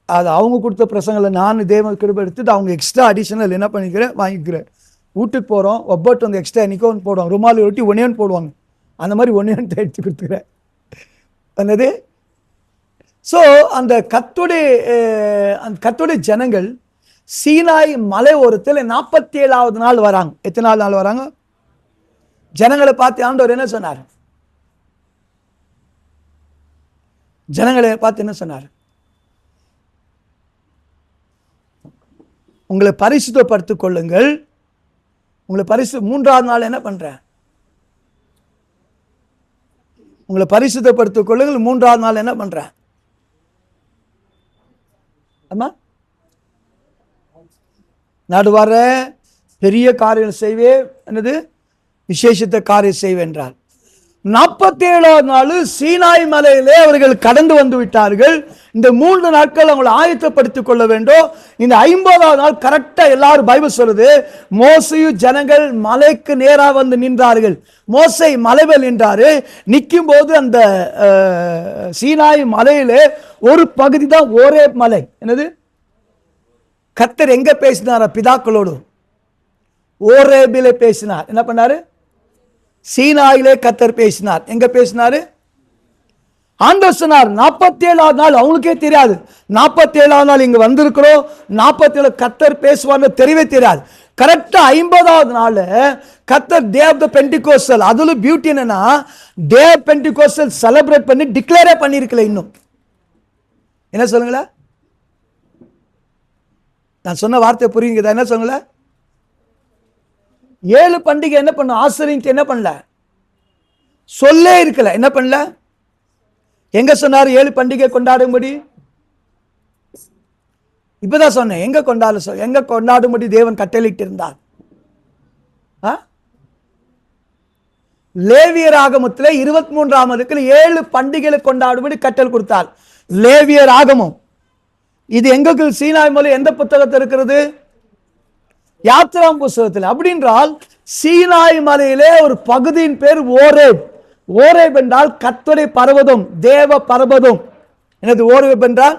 அது அவங்க கொடுத்த பிரசங்களை நான் தேவ கிருபை எடுத்துட்டு அவங்க எக்ஸ்ட்ரா அடிஷனல் என்ன பண்ணிக்கிறேன், வாங்கிக்கிறேன். வீட்டுக்கு போகிறோம், ஒப்பட்டு வந்து எக்ஸ்ட்ரா என்னைக்கோ ஒன்று போடுவாங்க, ருமாலி ஒட்டி ஒன்னே ஒன்று போடுவாங்க, அந்த மாதிரி ஒன்னே ஒன்று எடுத்து கொடுத்துக்கிறேன். என்னது? ஸோ அந்த கர்த்தருடைய ஜனங்கள் சீனாய் மலை ஓரத்தில் 47ஆவது நாள் வராங்க. எத்தனாவது நாள் வராங்க? ஜனங்களை பார்த்து ஆண்டவர் என்ன சொன்னார்? ஜனங்களை பார்த்து என்ன சொன்னார்? உங்களை பரிசுத்தப்படுத்திக் கொள்ளுங்கள். உங்களை 3ஆவது நாள் என்ன பண்றேன்? உங்களை பரிசுத்தப்படுத்திக் கொள்ளுங்கள். 3ஆவது நாள் என்ன பண்றேன்? ஆமா, நடுவார பெரிய காரியம் செய்வேன், என்னது விசேஷத்தை காரியம் செய்வேன் என்றார். 47ஆவது நாள் சீனாய் மலையிலே அவர்கள் கடந்து வந்து விட்டார்கள். இந்த 3 நாட்கள் அவங்களை ஆயத்தப்படுத்திக் கொள்ள வேண்டும். இந்த 50ஆவது நாள் கரெக்டா எல்லாரும் பைபிள் சொல்லுது, மோசையும் ஜனங்கள் மலைக்கு நேராக வந்து நின்றார்கள். மோசை மலையில் நின்றாரு. நிற்கும் போது அந்த சீனாய் மலையிலே ஒரு பகுதி தான் ஒரே மலை. என்னது? கர்த்தர் எங்க பேசினார்? பிதாக்களோடு ஓரேபிலே பேசினார். என்ன பண்ணாரு? சீனாயிலே கர்த்தர் பேசினார். எங்க பேசினாரு? ஆண்டவர் சொன்னார் 47ஆவது நாள். அவங்களுக்கே தெரியாது 47ஆவது நாள் இங்க வந்திருக்கிறோம், 47 கர்த்தர் பேசுவார்னு தெரியவே தெரியாது. கரெக்டா 50ஆவது நாள் கர்த்தர் டே ஆஃப் த பென்டிகோஸ்டல். அதுல பியூட்டி என்னன்னா, டே ஆஃப் பென்டிகோஸ்டல் செலிப்ரேட் பண்ணி டிக்ளேரே பண்ணிருக்கல. இன்னும் என்ன சொல்லுங்களா? நான் சொன்ன வார்த்தை புரியுங்க? என்ன சொல்லுங்கள? 7 பண்டிகை என்ன பண்ண ஆசிரியர் என்ன பண்ணல, சொல்லே இருக்கல. என்ன பண்ணல? எங்க சொன்னாரு 7 பண்டிகை கொண்டாடும்படி? இப்பதான் சொன்னேன். எங்க கொண்டாடும்படி தேவன் கட்டளையிட்டு இருந்தார்? லேவியர் ஆகமத்தில் 23ஆம் அதிகாரத்தில் 7 பண்டிகைகளை கொண்டாடும்படி கட்டளை கொடுத்தார். லேவியர் ஆகமம் இது எங்களுக்கு சீனாய் மலை எந்த புத்தகத்தில் இருக்கிறது? யாத்ராம் புத்தகத்தில். அப்படின்றால் சீனாய் மலையிலே ஒரு பகுதியின் பேர் ஓரேப். ஓரேப் என்றால் கர்த்தருடைய பர்வதம், தேவ பர்வதம். என்னது ஓரேப் என்றால்?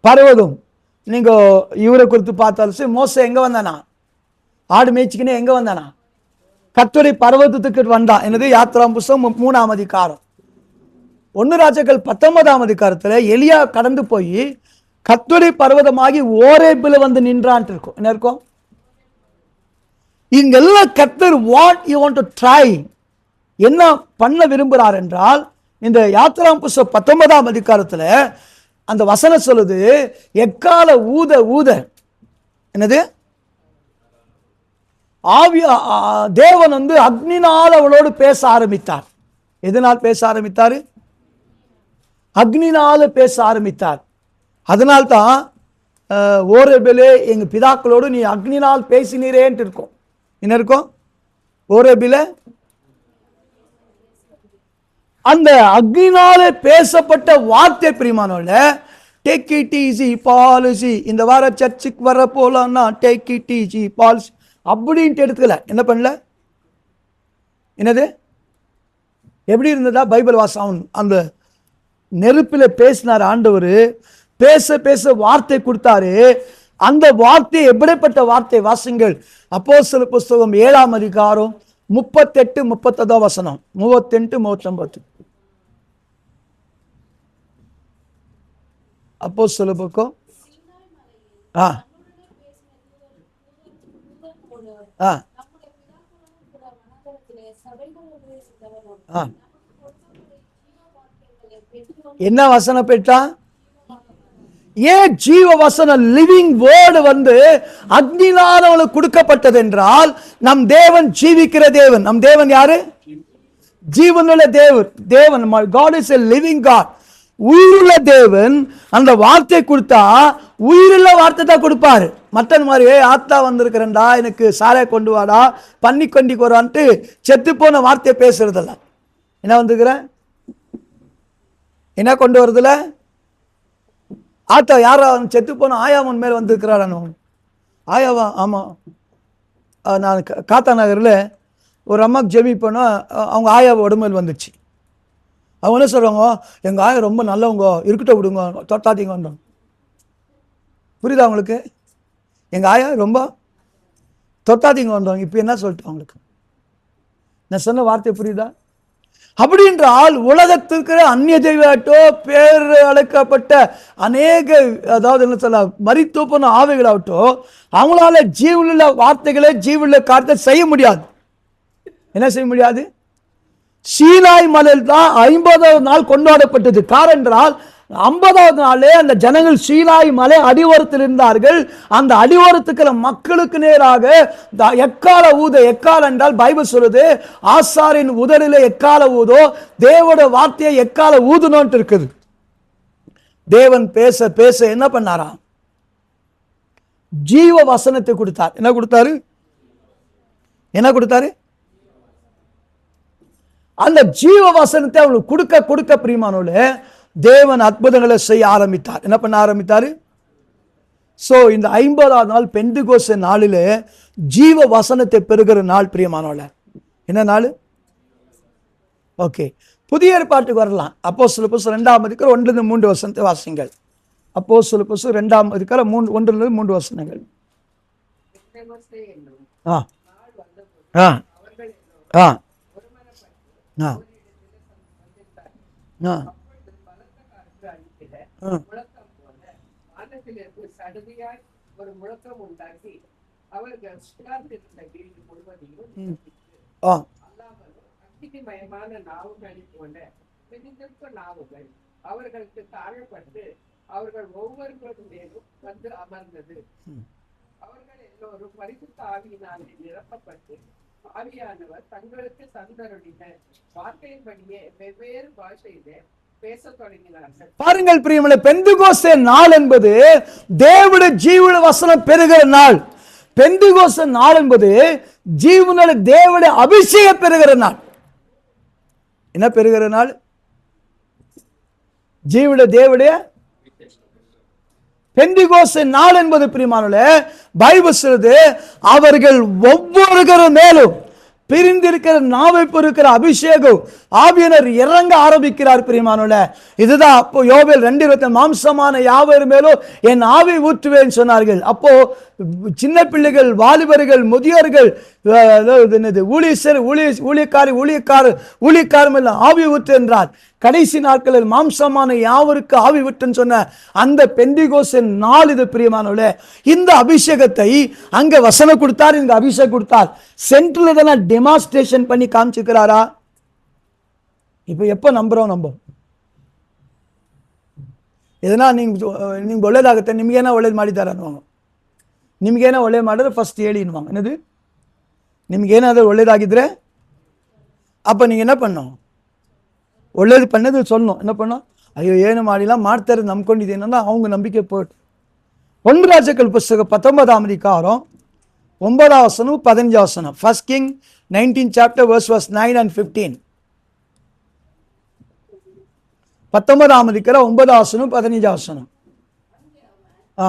பர்வதம். நீங்க இவரை குறித்து பார்த்தாலும் மோசே எங்க வந்தானா? ஆடு மேய்ச்சிக்கினே எங்க வந்தானா? கர்த்தருடைய பர்வதத்துக்கு வந்தான். என்னது? யாத்ராம் புத்தகம் 3ஆம் அதிகாரம். 1 ராஜாக்கள் 19ஆம் அதிகாரத்தில் எலியா கடந்து போய் கர்த்தருடைய பர்வதமாகி ஓரேபில் வந்து நின்றான் இருக்கும். என்ன இருக்கும்? இங்கெல்லாம் கர்த்தர் what you want to try, என்ன பண்ண விரும்புகிறார் என்றால், இந்த யாத்ராம் புஸ்தகம் 19ஆம் அதிகாரத்தில் அந்த வசனம் சொல்லுது, எக்கால ஊத ஊத. என்னது? தேவன் வந்து அக்னினால் அவளோடு பேச ஆரம்பித்தார். எதனால் பேச ஆரம்பித்தாரு? அக்னினால பேச ஆரம்பித்தார். அதனால்தான் ஓரேபிலே எங்க பிதாக்களோடு நீ அக்னினால் பேசினீரேன்ட்டு இருக்கும். என்ன இருக்கும்? ஓரேபில அந்த அக்னினால பேசப்பட்ட வார்த்தை பிரியமானவர்கள, டேக் இட் ஈஸி பாலிசி, இந்த வார சர்ச்சுக்கு வர போலாம்னா டேக் இட் ஈஸி பாலிசி அப்படின்ட்டு எடுத்துக்கல. என்ன பண்ணல? என்னது எப்படி இருந்ததா? பைபிள் வாசம் அந்த நெருப்பில் பேசினார் ஆண்டவர். பேச பேச வார்த்தை கொடுத்தாரு. அந்த வார்த்தை எப்படிப்பட்ட வார்த்தை? வாசிங்கள். அப்போஸ்தலர் புஸ்தகம் 7ஆம் அதிகாரம் 38 39 வசனம். 38 39. அப்போஸ்தலர் புத்தகம் என்ன வசனம் பெற்றா? ஏன் ஜீவ வசனம் லிவிங் வேர்டு அக்னினால கொடுக்கப்பட்டது என்றால், நம் தேவன் ஜீவிக்கிற தேவன். நம் தேவன் யாரு? ஜீவனுள்ள தேவன். God is a living God. உயிருள்ள தேவன். அந்த வார்த்தை கொடுத்தா உயிருள்ள வார்த்தை தான் கொடுப்பாரு. மற்ற மாதிரி ஆத்தா வந்திருக்கிறேன்டா, எனக்கு சாரை கொண்டு வாடா, பண்ணி கொண்டு வரான்ட்டு செத்து போன வார்த்தையை பேசுறதில்ல. என்ன வந்துக்கிற? என்ன கொண்டு வருதுல? ஆத்தா யாரா செத்து போன ஆயாவன் மேல வந்திருக்கிறாரானோ? ஆயாவா? ஆமா, நான் காத்தா நகர்ல ஒரு அம்மாக்கு ஜெபி பண்ண, அவங்க ஆயாவை உடம்புல வந்துச்சு. அவங்க என்ன சொல்றாங்க? எங்க ஆயா ரொம்ப நல்லவங்க, இருக்கட்ட விடுங்க, தொட்டாதீங்க வந்தோம். புரியுதா உங்களுக்கு? எங்க ஆயா ரொம்ப தொட்டாதீங்க வந்தோம். இப்ப என்ன சொல்லிட்டு அவங்களுக்கு நான் சொன்ன வார்த்தை புரியுதா? அப்படி என்றால் உலகத்திற்கு அந்நிய தெய்வத்தோ பேர் அழைக்கப்பட்ட அநேக, அதாவது என்ன சொல்ல, மரித்து போன ஆவிகளாகட்டும், அவங்களால ஜீவனுள்ள வார்த்தைகளை ஜீவனுள்ள காரியத்தை செய்ய முடியாது. என்ன செய்ய முடியாது? சீனாய் மலையில் தான் 50வது நாள் கொண்டாடப்பட்டது. காரணம் என்றால் 50வது நாளே அந்த ஜனங்கள் சீனாய் மலை அடிவாரத்தில் இருந்தார்கள். அந்த அடிவாரத்துக்கிற மக்களுக்கு நேராக எக்கால ஊத, எக்கால என்றால் பைபிள் சொல்லுது ஆசாரின் உதரிலே எக்கால ஊதோ, தேவோட வார்த்தையை எக்கால ஊதுனோன்ட்டு இருக்குது. தேவன் பேச பேச என்ன பண்ணாராம்? ஜீவ வசனத்தை கொடுத்தார். என்ன கொடுத்தாரு? என்ன கொடுத்தாரு? அந்த ஜீவ வசனத்தை அவங்களுக்கு கொடுக்க கொடுக்க பிரியமானவர்களே, தேவன் அற்புதங்களை செய்ய ஆரம்பித்தார். என்ன பண்ண ஆரம்பித்தாரு? சோ இந்த 50வது நாள் பெந்தெகோஸ்தே நாளிலே ஜீவ வசனத்தை பெறுகிற நாள் பிரியமானவர்களே. என்ன நாள்? ஓகே, புதிய ஏற்பாட்டுக்கு வரலாம். அப்போஸ்தலர் புத்தகம் 2ஆம் அதிகாரம் 1-3 வசனத்தை வாசிங்கள். அப்போஸ்தலர் புத்தகம் 2ஆம் அதிகாரம் 1-3 வசனங்கள். ஆ ஆ ஆ ஆ ஆ ஒரு முழக்கம் உண்டாக்கி அவர்கள் அக்னிமயமான நாவுகளை போல பிரிந்திருக்கும் நாவுகள் அவர்களுக்கு தாழப்பட்டு அவர்கள் ஒவ்வொருவரும் மேலும் வந்து அமர்ந்தது. அவர்கள் எல்லோரும் பரிசுத்த ஆவியினாலே நிரப்பப்பட்டு ஆவியானவர் தங்களுக்கு தந்தருளின வார்த்தையின்படியே வெவ்வேறு பாஷையிலே பேசத் தொடங்கினார்கள். பாருங்கள் பிரியங்களே, பெந்தெகோஸ்தே நாள் என்பது தேவனுடைய ஜீவ வசனம் பெறுகிற நாள். பெந்தெகோஸ்தே நாள் என்பது ஜீவனுடைய தேவனுடைய அபிஷேகம் பெறுகிற நாள். என்ன பெறுகிற நாள்? ஜீவனுடைய தேவனுடைய பெந்தெகோஸ்தே நாள் என்பது பிரியமானவர்களே, பைபிள் சொல்லுது அவர்கள் ஒவ்வொருவரும் மேலும் பிரிந்திருக்கிற நாவை பொறுக்கிற அபிஷேகம் ஆவியானவர் இறங்க ஆரம்பிக்கிறார் பிரியமானவர்களே. இதுதான் அப்போ யோவேல் 2:20 மாம்சமான யாவர் மேலும் என் ஆவி ஊற்றுவேன் சொன்னார்கள். அப்போ சின்ன பிள்ளைகள், வாலிபர்கள், முதியோர்கள், ஊழியக்காரர் எல்லாம் ஆவி ஊற்று என்றார். கடைசி நாட்களில் மாம்சமான யாவருக்கு ஆவி விட்டுன்னு சொன்ன அந்த பெந்தெகோஸ்தே நாள் இது பிரியமானவர்களே. இந்த அபிஷேகத்தை அங்க வசனம் கொடுத்தார், இங்க அபிஷேகம் கொடுத்தார். சென்ட்ரல் இதெல்லாம் டெமான்ஸ்ட்ரேஷன் பண்ணி காமிச்சுக்கிறாரா? இப்ப எப்ப நம்புறோம்? நம்ம ಇದನ್ನ ನಿಮ್ಗೆ ಒಳ್ಳೇದಾಗುತ್ತೆ, ನಿಮಗೇನೋ ಒಳ್ಳೇದು ಮಾಡಿದ್ದಾರೆ ಅನ್ನುವಾಗ, ನಿಮಗೇನೋ ಒಳ್ಳೇದು ಮಾಡಿದ್ರೆ ಫಸ್ಟ್ ಹೇಳಿ ಅನ್ನುವಾಗ. என்னது? ನಿಮಗೇನಾದರೂ ಒಳ್ಳೇದಾಗಿದ್ರೆ அப்போ நீங்கள் என்ன பண்ணணும்? ஒಳ್ಳேது பண்ணது சொல்லணும். என்ன பண்ணணும்? ಅಯ್ಯೋ ಏನು ಮಾಡಿಲ್ಲ, ಮಾಡ್ತಾರೆ ನಂಬ್ಕೊಂಡಿದ್ದೇನಲ್ಲ அவங்க நம்பிக்கை போட்டு. 1 ராஜாக்கள் புஸ்தகம் 19ஆம் அதிகாரம் 9ஆம் வசனம் 15ஆம் வசனம். 1 King 19 chapter verse 9 and 15. 19ஆம் அதிகாரம் 9ஆம் வசனம் 15ஆம் வசனம். ஆ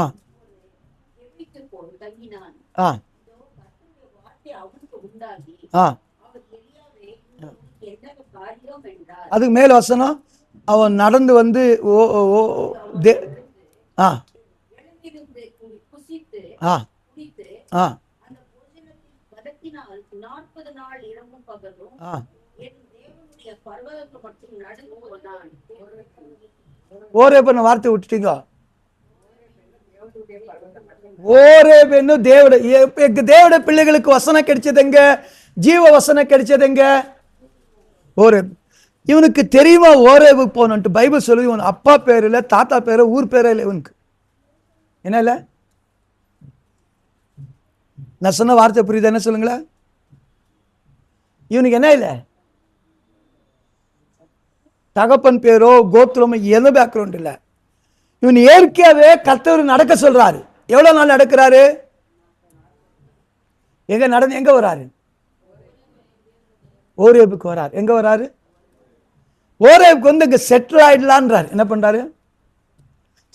ஆ ஆ அதுக்கு மேல் வசனம், அவன் நடந்து வந்து ஆ ஆ ஆ ஓரேபுன்னு வார்த்தை விட்டுட்டீங்க. ஓரேபுன்னு தேவட பிள்ளைகளுக்கு வசனம் கிடைச்சதுங்க, ஜீவ வசனம் கிடைச்சதுங்க ஓரேப். இவனுக்கு தெரியுமா ஓரேபு போனன்ட்டு? பைபிள் சொல்லி இவன் அப்பா பேர் இல்லை, தாத்தா பேரு, ஊர் பேரே இல்லை இவனுக்கு. என்ன இல்லை? நான் சொன்ன வார்த்தை புரியுது? என்ன சொல்லுங்களேன்? இவனுக்கு என்ன இல்லை? தகப்பன் பேரோ கோத்திரமோ எந்த பேக்ரவுண்ட் இல்லை. இவன் இயற்கையாவே கர்த்தர் நடக்க சொல்றாரு. எவ்வளவு நாள் நடக்கிறாரு? எங்க வராரு? ஓரேபுக்கு வராரு. எங்க வராரு? ஓரேபுக்கு வந்து இங்க செட்டில் ஆயிடலான்றார். என்ன பண்றாரு?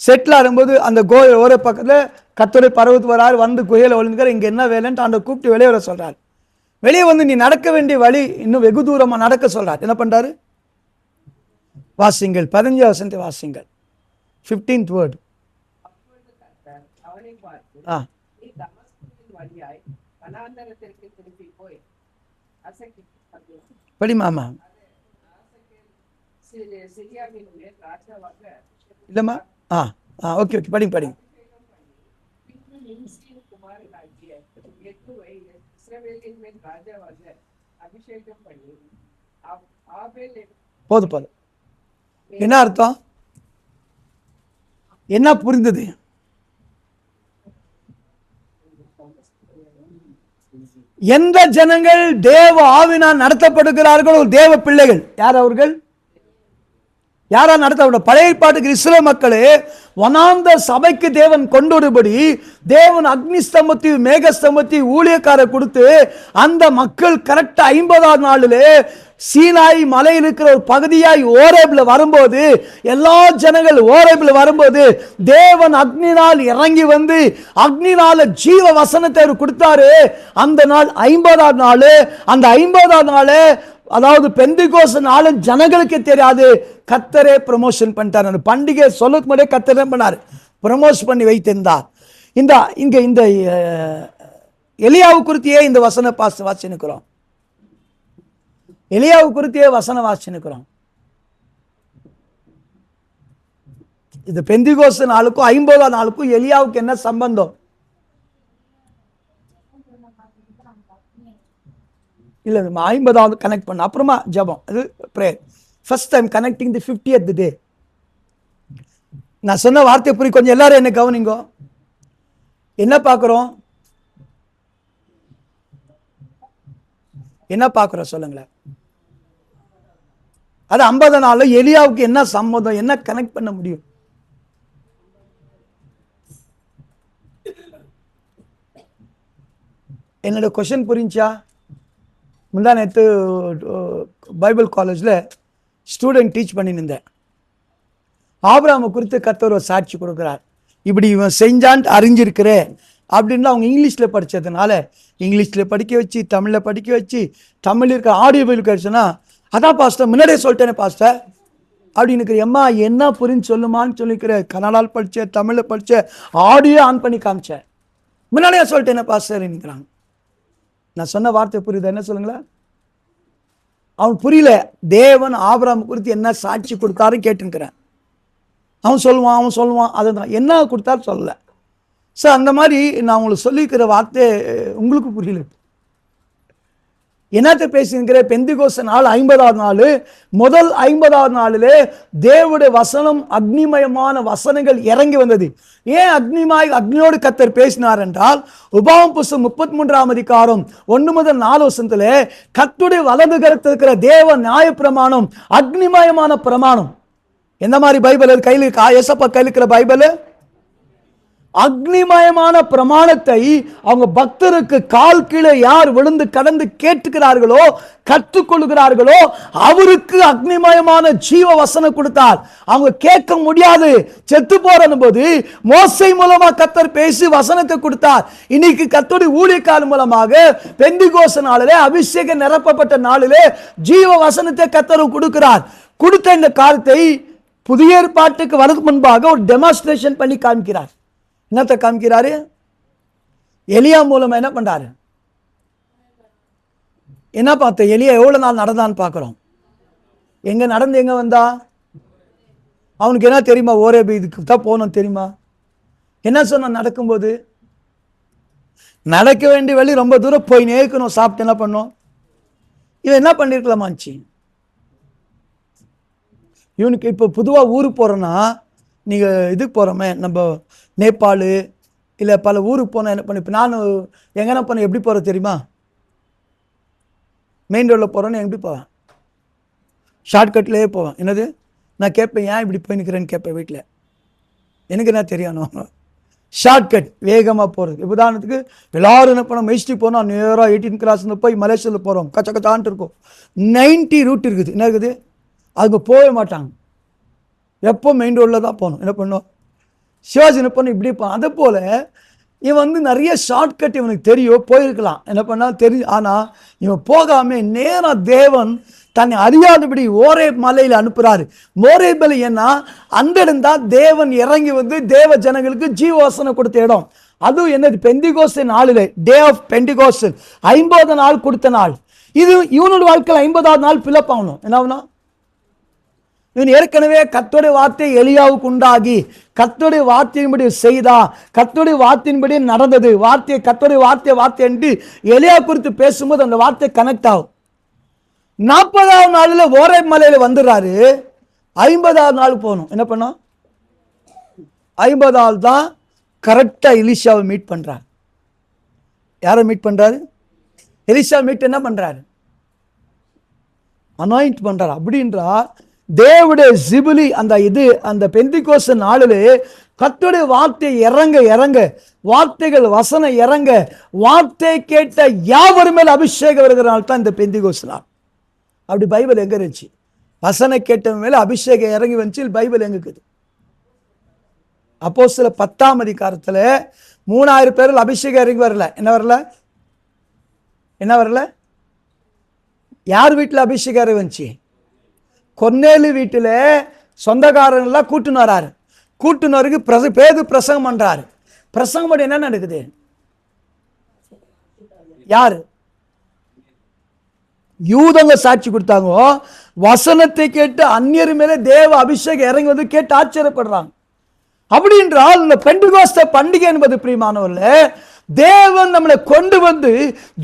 செட்டில் ஆகும்போது அந்த ஓரே பக்கத்துல கர்த்தருடைய பர்வதத்துக்கு வராரு. வந்து குகையில ஒளிஞ்சுக்கிற, இங்க என்ன வேலைன்ட்டு அந்த கூப்பிட்டு வெளியே வர சொல்றாரு. வெளியே வந்து நீ நடக்க வேண்டிய வழி இன்னும் வெகு தூரமா நடக்க சொல்றாரு. என்ன பண்றாரு? வாசிங்கள் 15 வசனத்தை வாசிங்கள். 15th word. படி மாமா. இல்லம்மா. ஓகே ஓகே, படிங்க படிங்க. போதும் போதும். என்ன அர்த்தம்? என்ன புரிந்தது? எந்த ஜனங்கள் தேவ ஆவினால் நடத்தப்படுகிறார்களோ தேவ பிள்ளைகள். யார் அவர்கள்? யாரா நடத்த? பழைய ஏற்பாட்டுக்கு இஸ்ரவேல் மக்களே வனாந்த சபைக்கு தேவன் கொண்டுபடி தேவன் அக்னி ஸ்தம்பத்தி மேக ஸ்தம்பத்தி ஊழியக்கார கொடுத்து அந்த மக்கள் கரெக்டா 50ஆம் நாளிலே சீனாய் மலை இருக்கிற ஒரு பகுதியாய் ஓரேப்ல வரும்போது, எல்லா ஜனங்கள் ஓரேப்ல வரும்போது தேவன் அக்னினால் இறங்கி வந்து அக்னினால ஜீவ வசனத்தை அவர் கொடுத்தாரு. அந்த நாள் 50ஆம் நாள். அந்த 50ஆம் நாள், அதாவது பெந்திகோஸ்து நாள் ஜனங்களுக்கு தெரியாது. கர்த்தரே ப்ரமோஷன் பண்ணிட்டார். அந்த பண்டிகை சொல்லுக்கு முன்னாடியே கர்த்தரே பண்ணார், ப்ரமோஷன் பண்ணி வைத்திருந்தார். இங்க இந்த எலியாவு குறித்தியே இந்த வசன வாசினுக்கிறோம். எலியாவு குறித்தியே வசன வாசினுக்கிறோம். இந்த பெந்திகோஸ்து நாளுக்கும் 50ஆம் நாளுக்கும் எலியாவுக்கு என்ன சம்பந்தம்? இல்ல 50வது கனெக்ட் பண்ண அப்புறமா ஜெபம். அது பிரேயர். ஃபர்ஸ்ட் டைம் கனெக்டிங் தி 50th டே. நான் சொன்ன வார்த்தை புரி, கொஞ்சம் எல்லாரும் என்ன கவனிங்க. என்ன பார்க்கிறோம்? என்ன பார்க்கிறோம் சொல்லுங்களேன்? அது 50 நாள் எலியாவுக்கு என்ன சம்மதம்? என்ன கனெக்ட் பண்ண முடியும்? என்னோட கொஸ்டின் புரிஞ்சா? முந்தா நேற்று பைபிள் காலேஜில் ஸ்டூடெண்ட் டீச் பண்ணியிருந்தேன். ஆபிரகாமை குறித்து கர்த்தர் ஒரு சாட்சி கொடுக்குறார். இப்படி இவன் செஞ்சான்ட்டு அறிஞ்சிருக்கிறேன் அப்படின்னு அவங்க இங்கிலீஷில் படித்ததுனால இங்கிலீஷில் படிக்க வச்சு, தமிழில் படிக்க வச்சு, தமிழ் இருக்க ஆடியோ பைபிள் கிடைச்சுன்னா, அதான் பாஸ்டர் முன்னாடியே சொல்லிட்டேனே பாஸ்டர் அப்படின்னு எம்மா என்ன புரிஞ்சு சொல்லுமான்னு சொல்லிக்கிறேன். கன்னடாவில் படித்தேன், தமிழில் படித்தேன், ஆடியோ ஆன் பண்ணி காமிச்சேன். முன்னாடியே சொல்லிட்டேனே பாஸ்டர் இருக்கிறாங்க. நான் சொன்ன வார்த்தை புரியுது? என்ன சொல்லுங்களேன்? அவன் புரியல. தேவன் ஆபிரகாம் குறித்து என்ன சாட்சி கொடுத்தாருன்னு கேட்டுக்கிறேன். அவன் சொல்லுவான் அதுதான் என்ன கொடுத்தாரு சொல்லல. சார் அந்த மாதிரி நான் உங்களுக்கு சொல்லிக்கிற வார்த்தை உங்களுக்கு புரியல. என்னத்தை பேசுகிற? பெந்திகோஸ்து நாள் 50ஆவது நாள். முதல் 50ஆவது நாளிலே தேவனுடைய வசனம் அக்னிமயமான வசனங்கள் இறங்கி வந்தது. ஏன் அக்னியோடு கர்த்தர் பேசினார் என்றால், உபாகமம் புஸ்தகம் 33ஆம் அதிகாரம் 1 முதல் 4 வசனத்திலே கர்த்தருடைய வலது கரத்தில் இருக்கிற தேவ நியாய பிரமாணம் அக்னிமயமான பிரமாணம். எந்த மாதிரி பைபிள் அது கையில் ஏசப்பா கையில் இருக்கிற பைபிள்? அக்னிமயமான பிரமாணத்தை அவங்க பக்தருக்கு கால் கீழே யார் விழுந்து கடந்து கேட்டுக்கிறார்களோ, கற்றுக்கொள்கிறார்களோ, அவருக்கு அக்னிமயமான ஜீவ வசனம் கொடுத்தார். அவங்க கேட்க முடியாது, செத்து போறது போது மோசே மூலமா கர்த்தர் பேசி வசனத்தை கொடுத்தார். இன்னைக்கு கர்த்தருடைய ஊழியக்காரர் மூலமாக பெந்திகோஸ்து நாளிலே, அபிஷேகம் நிரப்பப்பட்ட நாளிலே ஜீவ வசனத்தை கர்த்தர் கொடுக்கிறார். கொடுத்த இந்த காலத்தை புதிய ஏற்பாட்டுக்கு வரதுக்கு முன்பாக ஒரு டெமான்ஸ்ட்ரேஷன் பண்ணி காமிக்கிறார். என்னத்தை காமிக்கிறாரு? எலியா மூலமா என்ன பண்றாரு? என்ன பார்த்த? எலியா எவ்வளவு நாள் நடந்தான்னு பார்க்கிறோம். எங்க நடந்து எங்க வந்தா? அவனுக்கு என்ன தெரியுமா? ஓரேபு இதுக்கு தான் போகணும் தெரியுமா? என்ன சொன்ன? நடக்கும்போது நடக்க வேண்டிய வழி ரொம்ப தூரம் போய் நேக்கணும். சாப்பிட்டு என்ன பண்ணும்? இவன் என்ன பண்ணிருக்கலாமாச்சு? இவனுக்கு இப்போ பொதுவாக ஊருக்கு போகிறோன்னா, நீங்கள் இதுக்கு போகிறோமே, நம்ம நேபாள் இல்லை பல ஊருக்கு போனால் என்ன பண்ணி, இப்போ நான் எங்கன்னா போனேன், எப்படி போகிறது தெரியுமா? மெயின் ரோடில் போகிறோன்னு எப்படி போவேன்? ஷார்ட்கட்லேயே போவேன். என்னது? நான் கேட்பேன், ஏன் இப்படி போய் நிற்கிறேன்னு கேட்பேன் வீட்டில். எனக்கு என்ன தெரியணும்? ஷார்ட்கட், வேகமாக போகிறது. உதாரணத்துக்கு எல்லாரும் என்ன பண்ணோம், மெஜிஸ்டிக் போனோம், நேராக 18 கிராஸ்ல போய் மலேசியாவில் போகிறோம், கச்சக்கச்சான்ட்டு இருக்கும். 90 ரூட் இருக்குது. என்ன இருக்குது? அதுக்கு போகவே மாட்டாங்க. எப்போ மெயின் ரோடில் தான் போகணும். என்ன பண்ணோம்? சிவாஜி என்ன பண்ண இப்படி போனோம். அதே போல் இவன் நிறைய ஷார்ட்கட் இவனுக்கு தெரியும், போயிருக்கலாம். என்ன பண்ணால் தெரியும். ஆனால் இவன் போகாமல் நேராக தேவன் தன்னை அறியாதபடி ஓரேப் மலையில் அனுப்புகிறாரு. ஓரேப் மலை ஏன்னா அந்த இடம் தான் தேவன் இறங்கி வந்து தேவ ஜனங்களுக்கு ஜீவவசனம் கொடுத்த இடம். அதுவும் என்னது? பெந்திகோஸ்து நாளில், டே ஆஃப் பெண்டிகோஸ்ட், 50 நாள் கொடுத்த நாள். இது இவனோட வாழ்க்கையில் 50வது நாள் ஃபில்அப் ஆகணும். என்ன ஆகணும்? இவன் ஏற்கனவே கர்த்தருடைய வார்த்தை எலியாவுக்கு உண்டாகி கர்த்தருடைய வார்த்தையின்படி செய்தா, கர்த்தருடைய வார்த்தையின்படி நடந்தது. வார்த்தையை கர்த்தருடைய வார்த்தை என்று எலியா குறித்து பேசும்போது அந்த வார்த்தை கனெக்ட் ஆகும். 40வது நாளில் ஓரேப் மலையில வந்துடுறாரு. 50வது நாள் போகணும். என்ன பண்ணோம்? 50வது நாள் தான் கரெக்டா எலிஷாவை மீட் பண்றாரு. யாரை மீட் பண்றாரு? எலிஷா மீட் என்ன பண்றாரு? அனாயிண்ட் பண்றாரு. அப்படின்றா தேவனுடைய ஜிபிலி அந்த பெந்திகோஸ்து நாளிலே கர்த்தருடைய வார்த்தை இறங்க இறங்க, வார்த்தைகள் வசனம் இறங்க, வார்த்தை கேட்ட யாவரும் மேல் அபிஷேகம் வருகிறனால தான் இந்த பெந்திகோஸ்து நாள். அப்படி பைபிள் எங்க இருந்துச்சு? வசனம் கேட்டவன் மேல அபிஷேகம் இறங்கி வந்துச்சு. பைபிள் எங்க இருக்குது? அப்போஸ்தலர் 10ஆம் அதிகாரத்துல 3000 பேரில் அபிஷேகம் இறங்கி வரல. என்ன வரல? யார் வீட்டில் அபிஷேகம் இறங்கி வந்துச்சு? கொர்நேலி வீட்டில் சொந்தக்காரன் எல்லாம் கூட்டுன்னு வராரு. கூட்டுனருக்கு பேது பிரசங்கம் பண்றாரு. பிரசங்கம் பண்ணி என்ன நடக்குது? யாரு? யூதங்க சாட்சி கொடுத்தாங்க. வசனத்தை கேட்டு அந்நியர் மேலே தேவ அபிஷேகம் இறங்கி வந்து கேட்டு ஆச்சரியப்படுறாங்க. அப்படி என்றால் இந்த பெந்தெகோஸ்தே பண்டிகை என்பது பிரியமானவர்களே, தேவன் நம்மளை கொண்டு வந்து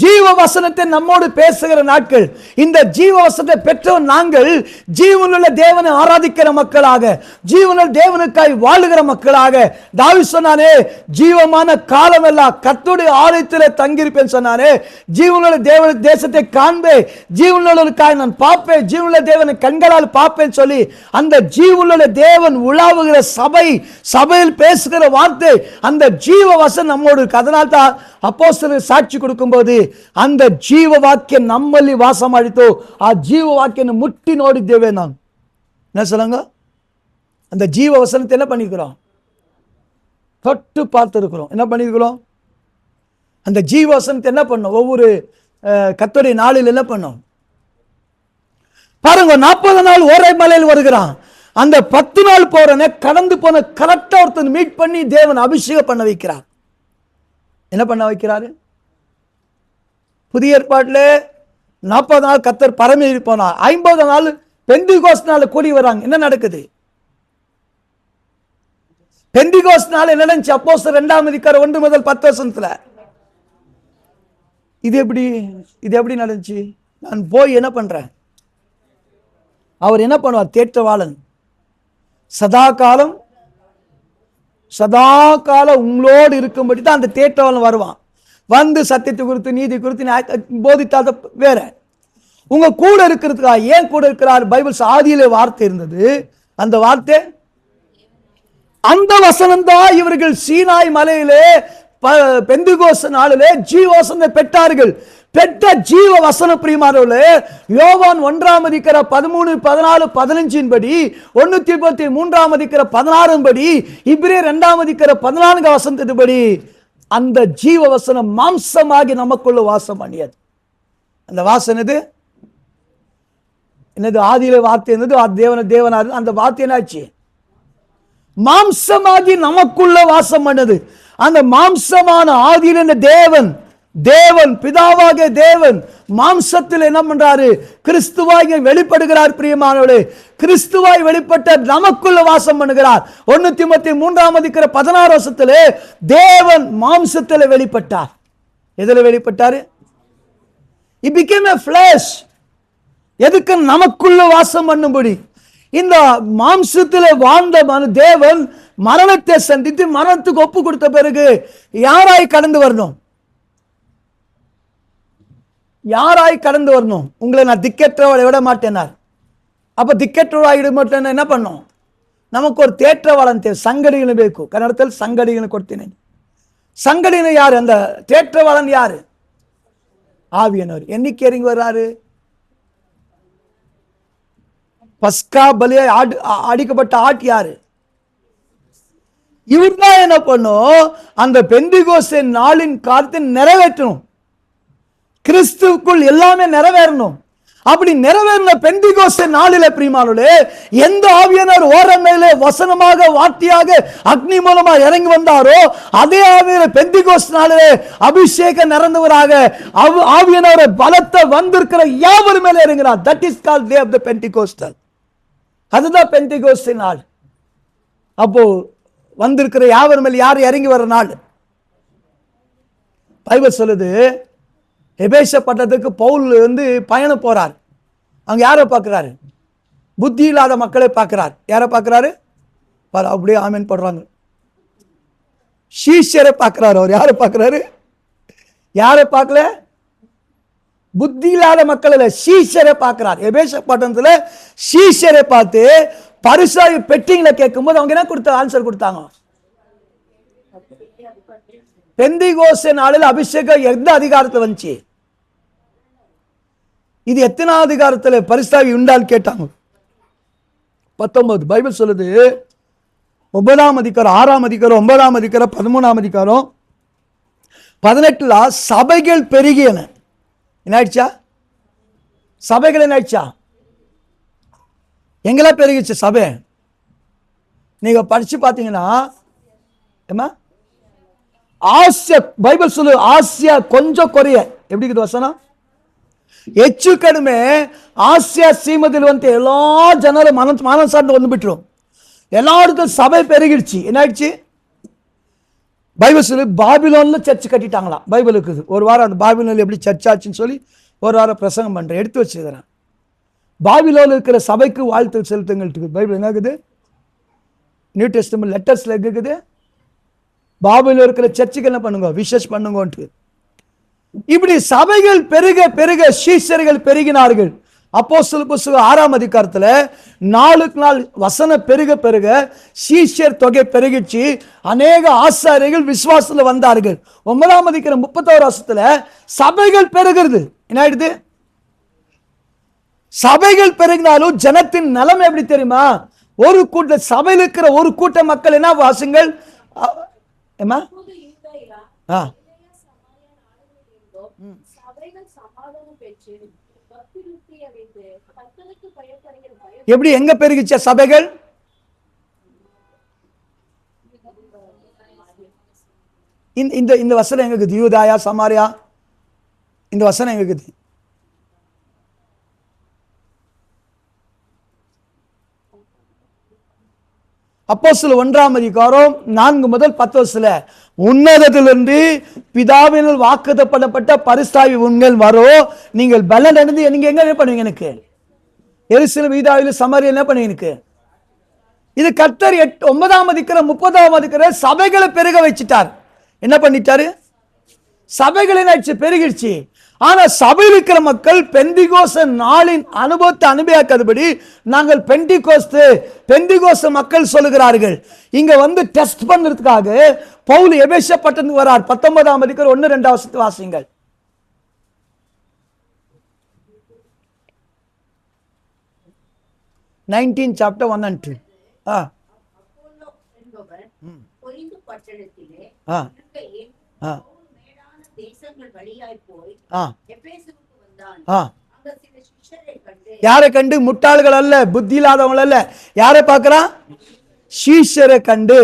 ஜீவ வசனத்தை நம்மோடு பேசுகிற நாட்கள். இந்த ஜீவ வசனத்தை பெற்றோர் நாங்கள் ஜீவனுள்ள தேவனை ஆராதிக்கிற மக்களாக, ஜீவனுள்ள தேவனுக்காய் வாழுகிற மக்களாக. தாவீது சொன்னானே, ஜீவமான காலமெல்லாம் கர்த்தருடைய ஆலயத்தில் தங்கியிருப்பேன் சொன்னானே. ஜீவனுள்ள தேவ தேசத்தை காண்பேன், ஜீவனுள்ளவருக்காய் நான் பார்ப்பேன், ஜீவனுள்ள தேவனை கண்களால் பார்ப்பேன் சொல்லி அந்த ஜீவனுள்ள தேவன் உலாவுகிற சபையில் பேசுகிற வார்த்தை, அந்த ஜீவ வசனம் நம்மோடு. அதனால் அப்போஸ்தலர் சாட்சி கொடுக்கும் போது அந்த ஜீவ வாக்கியம் நம்மளி வாசம் அழித்தோ, ஆ ஜீவ வாக்கியம் முட்டி நோடித்தேவே. நாம் என்ன சொல்லுங்க? அந்த ஜீவ வசனத்தை என்ன பண்ணிக்கிறோம்? தொட்டு பார்த்திருக்கிறோம். என்ன பண்ணிருக்கிறோம்? அந்த ஜீவ வசனத்தை என்ன பண்ணோம்? ஒவ்வொரு கர்த்தருடைய நாளில் என்ன பண்ணோம் பாருங்க. 40 நாள் ஓரேப் மலையில் வருகிறான். அந்த 10 நாள் போறனே கடந்து போன கரெக்டா ஒருத்தன் மீட் பண்ணி தேவன் அபிஷேகம் பண்ண வைக்கிறார். என்ன பண்ண வைக்கிறாரு? புதிய ஏற்பாட்டில் 40 நாள் கர்த்தர் பரமேறி போனார். 50 நாள் பெந்தெகோஸ்து நாள் கூடி வராங்க. என்ன நடக்குது? பெந்தெகோஸ்து நாள் என்ன நடந்துச்சு? அப்போஸ்தலர் 2ஆம் அதிகாரம் 1 முதல் 10 வசனத்துல. இது எப்படி நடந்துச்சு? நான் போய் என்ன பண்றேன்? அவர் என்ன பண்ணுவார்? தேற்றவாளன். சதா காலம் உங்களோடு இருக்கும்படி தான் அந்த தேற்றவாளன் வருவான். வந்து சத்தியத்தை குறித்து நீதி குறித்து போதித்தாத வேற. உங்க கூட இருக்கிறதுக்காக. ஏன் கூட இருக்கிறார்? பைபிள் ஆதியிலே வார்த்தை இருந்தது, அந்த வார்த்தை, அந்த வசனம் தான் இவர்கள் சீனாய் மலையிலே பெந்தெகோஸ்து நாளிலே ஜீவவசனத்தை பெற்றார்கள். பெற்ற ஜீவ வசன பிரியமானவர்களே, யோவான் 1:13, 14, 15 படி, 133 படி, இப்ரேயர் 2:14 படி அந்த ஜீவ வசனம் மாம்சமாகி நமக்குள்ள வாசம் பண்ணியது. அந்த வாசம் என்னது? ஆதியில வார்த்தை என்னது? தேவனா. அந்த வார்த்தை என்னாச்சு? மாம்சமாகி நமக்குள்ள வாசம் பண்ணது. அந்த மாம்சமான ஆதியில தேவன் பிதாவாக தேவன் மாம்சத்தில் என்ன பண்றாரு? கிறிஸ்துவாய் வெளிப்படுகிறார். பிரியமானவர்களே, கிறிஸ்துவாய் வெளிப்பட்ட நமக்குள்ள வாசம் பண்ணுகிறார். 1 தீமோத்தேயு 3:16 தேவன் மாம்சத்தில் வெளிப்பட்டார். எதில் வெளிப்பட்டாரு? He became a flesh. எதுக்கு? நமக்குள்ள வாசம் பண்ணும்படி. இந்த மாம்சத்தில் வாழ்ந்த தேவன் மரணத்தை சந்தித்து மரணத்துக்கு ஒப்பு கொடுத்த பிறகு யாராய் கடந்து வரணும்? உங்களை நான் திக்கற்றவளை விட மாட்டேனார். அப்ப திக்கற்றவாயிட மாட்டேன்னா என்ன பண்ணும்? நமக்கு ஒரு தேற்றவாளன் தேவை. சங்கடிகளை ಬೇಕು. கன்னடத்தில் சங்கடிகளை ಕೊಡ್ತೀನಿ. சங்கடின யாரு? அந்த தேற்றவாளன் யாரு? ஆவியானவர். என்னைக்கு இறங்கி வர்றாரு? பஸ்கா பலியை அடிக்கப்பட்ட ஆட் யாரு? இவர்தான் என்ன பண்ணும்? அந்த பெந்தெகோஸ்தே நாளின் காலத்தை நிறைவேற்றணும். கிறிஸ்துவுக்குள் எல்லாமே நிறைவேறணும். அப்படி நிறைவேறின பெந்தெகோஸ்தே நாளில பிரியமானவர்களே, எந்த ஆவியானவர் ஓரமேலே வசனமாக வார்த்தையாக அக்னி மூலமா இறங்கி வந்தாரோ அதே ஆவியானவர் பெந்தெகோஸ்தே நாளிலே அபிஷேகம் நிறைந்தவராக ஆவியானவர் பலத்தை வந்திருக்கிற யாவர் மேலே இறங்கினார். That is called day of the Pentecostal. அதுதான் பெந்தெகோஸ்தே நாள். அப்போ வந்திருக்கிற யாவர் மேல் யார் இறங்கி வர நாள்? பைபிள் சொல்லுது, எபேச பட்டணத்துக்கு பவுல் பயணம் போறார். அங்க யாரை பார்க்கிறாரு? புத்தி இல்லாத மக்களை பார்க்கிறார். யாரை பார்க்கிறாரு? அப்படியே ஆமீன் போடுறாங்க. சீஷரை பார்க்கிறாரு. அவர் யாரை பார்க்கிறாரு? யாரை பார்க்கல? புத்தி இல்லாத மக்கள் இல்ல, சீஷரை பார்க்கிறார். எபேச பட்டணத்துல சீஷரை பார்த்து பரிசாயி பெட்டிங்களை கேட்கும் போது அவங்க என்ன ஆன்சர் கொடுத்தாங்க? பெந்தெகோஸ்தே நாளில் அபிஷேகம் எந்த அதிகாரத்தில் வந்துச்சு? இது எத்தனாவது அதிகாரத்தில் பரிசாவி உண்டால் கேட்டாங்க. 19. பைபிள் சொல்லுது 9ஆம் அதிகாரம் 6ஆம் அதிகாரம் 9ஆம் அதிகாரம் 13ஆம் அதிகாரம் 18 சபைகள் பெருகியன. என்னாயிடுச்சா? சபைகள் என்னாயிடுச்சா? எங்கெல்லாம் பெருகிச்சு சபை? நீங்க படிச்சு பார்த்தீங்கன்னா ஆசியா, பைபிள் சொல்லு ஆசியா கொஞ்சம் குறைய. எப்படி இருக்குது வசனம்? ಹೆಚ್ಚು ಕಡಿಮೆ ஆசியா சீமதில் எல்லா ஜனரும் மனம் சார்ந்து வந்து விட்டுரும். எல்லா இடத்துல சபை பெருகிடுச்சு. என்ன ஆயிடுச்சு? பைபிள் சொல்லு பாபிலோன்ல சர்ச் கட்டிட்டாங்களா? பைபிள் இருக்குது. ஒரு வாரம் அந்த பாபிலோன்ல எப்படி சர்ச் ஆச்சுன்னு சொல்லி ஒரு வாரம் பிரசங்கம் பண்றேன், எடுத்து வச்சுக்கிறேன். பாபிலோன்ல இருக்கிற சபைக்கு வாழ்த்து செலுத்துங்கள். பைபிள் என்ன இருக்குது? நியூ டெஸ்டமென்ட் லெட்டர்ஸ்ல இருக்குது. பாபிலோன்ல இருக்கிற சர்ச்சுக்கு என்ன பண்ணுங்க? விஷஸ் பண்ணுங்க. இப்படி சபைகள் பெருக பெருக சீஷர்கள் பெருகினார்கள். அப்போஸ்தலர் புத்தகம் 6ஆம் அதிகாரத்துல நாளுக்கு நாள் வசன பெருக பெருக சீஷர் தொகை பெருகிச்சு. அநேக ஆசாரியர்கள் விசுவாசத்துல வந்தார்கள். 9ஆம் அதிகாரம் 31 சபைகள் பெருகிறது. என்ன ஆயிடுது? சபைகள் பெருகினாலும் ஜனத்தின் நிலைமை எப்படி தெரியுமா? ஒரு கூட்ட சபையில் இருக்கிற ஒரு கூட்ட மக்கள் என்ன வாசுங்கள்? எப்படி எங்க பெருகிச்ச சபைகள்? இந்த வசனம் எங்க இருக்குது? யூதாயா சமாரியா? இந்த வசனம் எங்க இருக்குது? அப்போஸ்தலர் 1ஆம் அதிகாரம் 4 முதல் 10 உன்னதத்திலிருந்து பிதாவினால் வாக்குத்தத்தப்பட்ட பரிசுத்தாவி உங்கள் வரும். நீங்கள் பலன் அடைந்து நீங்க எங்க என்ன பண்ணுவீங்க? எனக்கு எருசலேம் யூதாவில சமாரியா என்ன பண்ணுவீங்க? எனக்கு இது கர்த்தர் 9ஆம் அதிகாரம் 30ஆம் அதிகாரம் சபைகளை பெருக வச்சிட்டார். என்ன பண்ணிட்டாரு? சபைகளை பெருகிடுச்சு. ஆனா சபையில் இருக்கிற மக்கள் பெந்திகோஸ்து நாளின் அனுபவத்தை அனுபவிக்காதபடி நாங்கள் பெந்திகோஸ்து மக்கள் சொல்லுகிறார்கள். இங்க வந்து டெஸ்ட் பண்றதுக்காக பவுல் எபேசு பட்டணத்துக்கு வரார். 19ஆம் அதிகாரம் 1-2 வாசிங்கள். 19 chapter 1 and 2. யாரை கண்டு? முட்டாள்கள் அல்ல, புத்தி இல்லாதவங்க அல்ல. யாரை பார்க்கிறான்? சீஷரை கண்டு.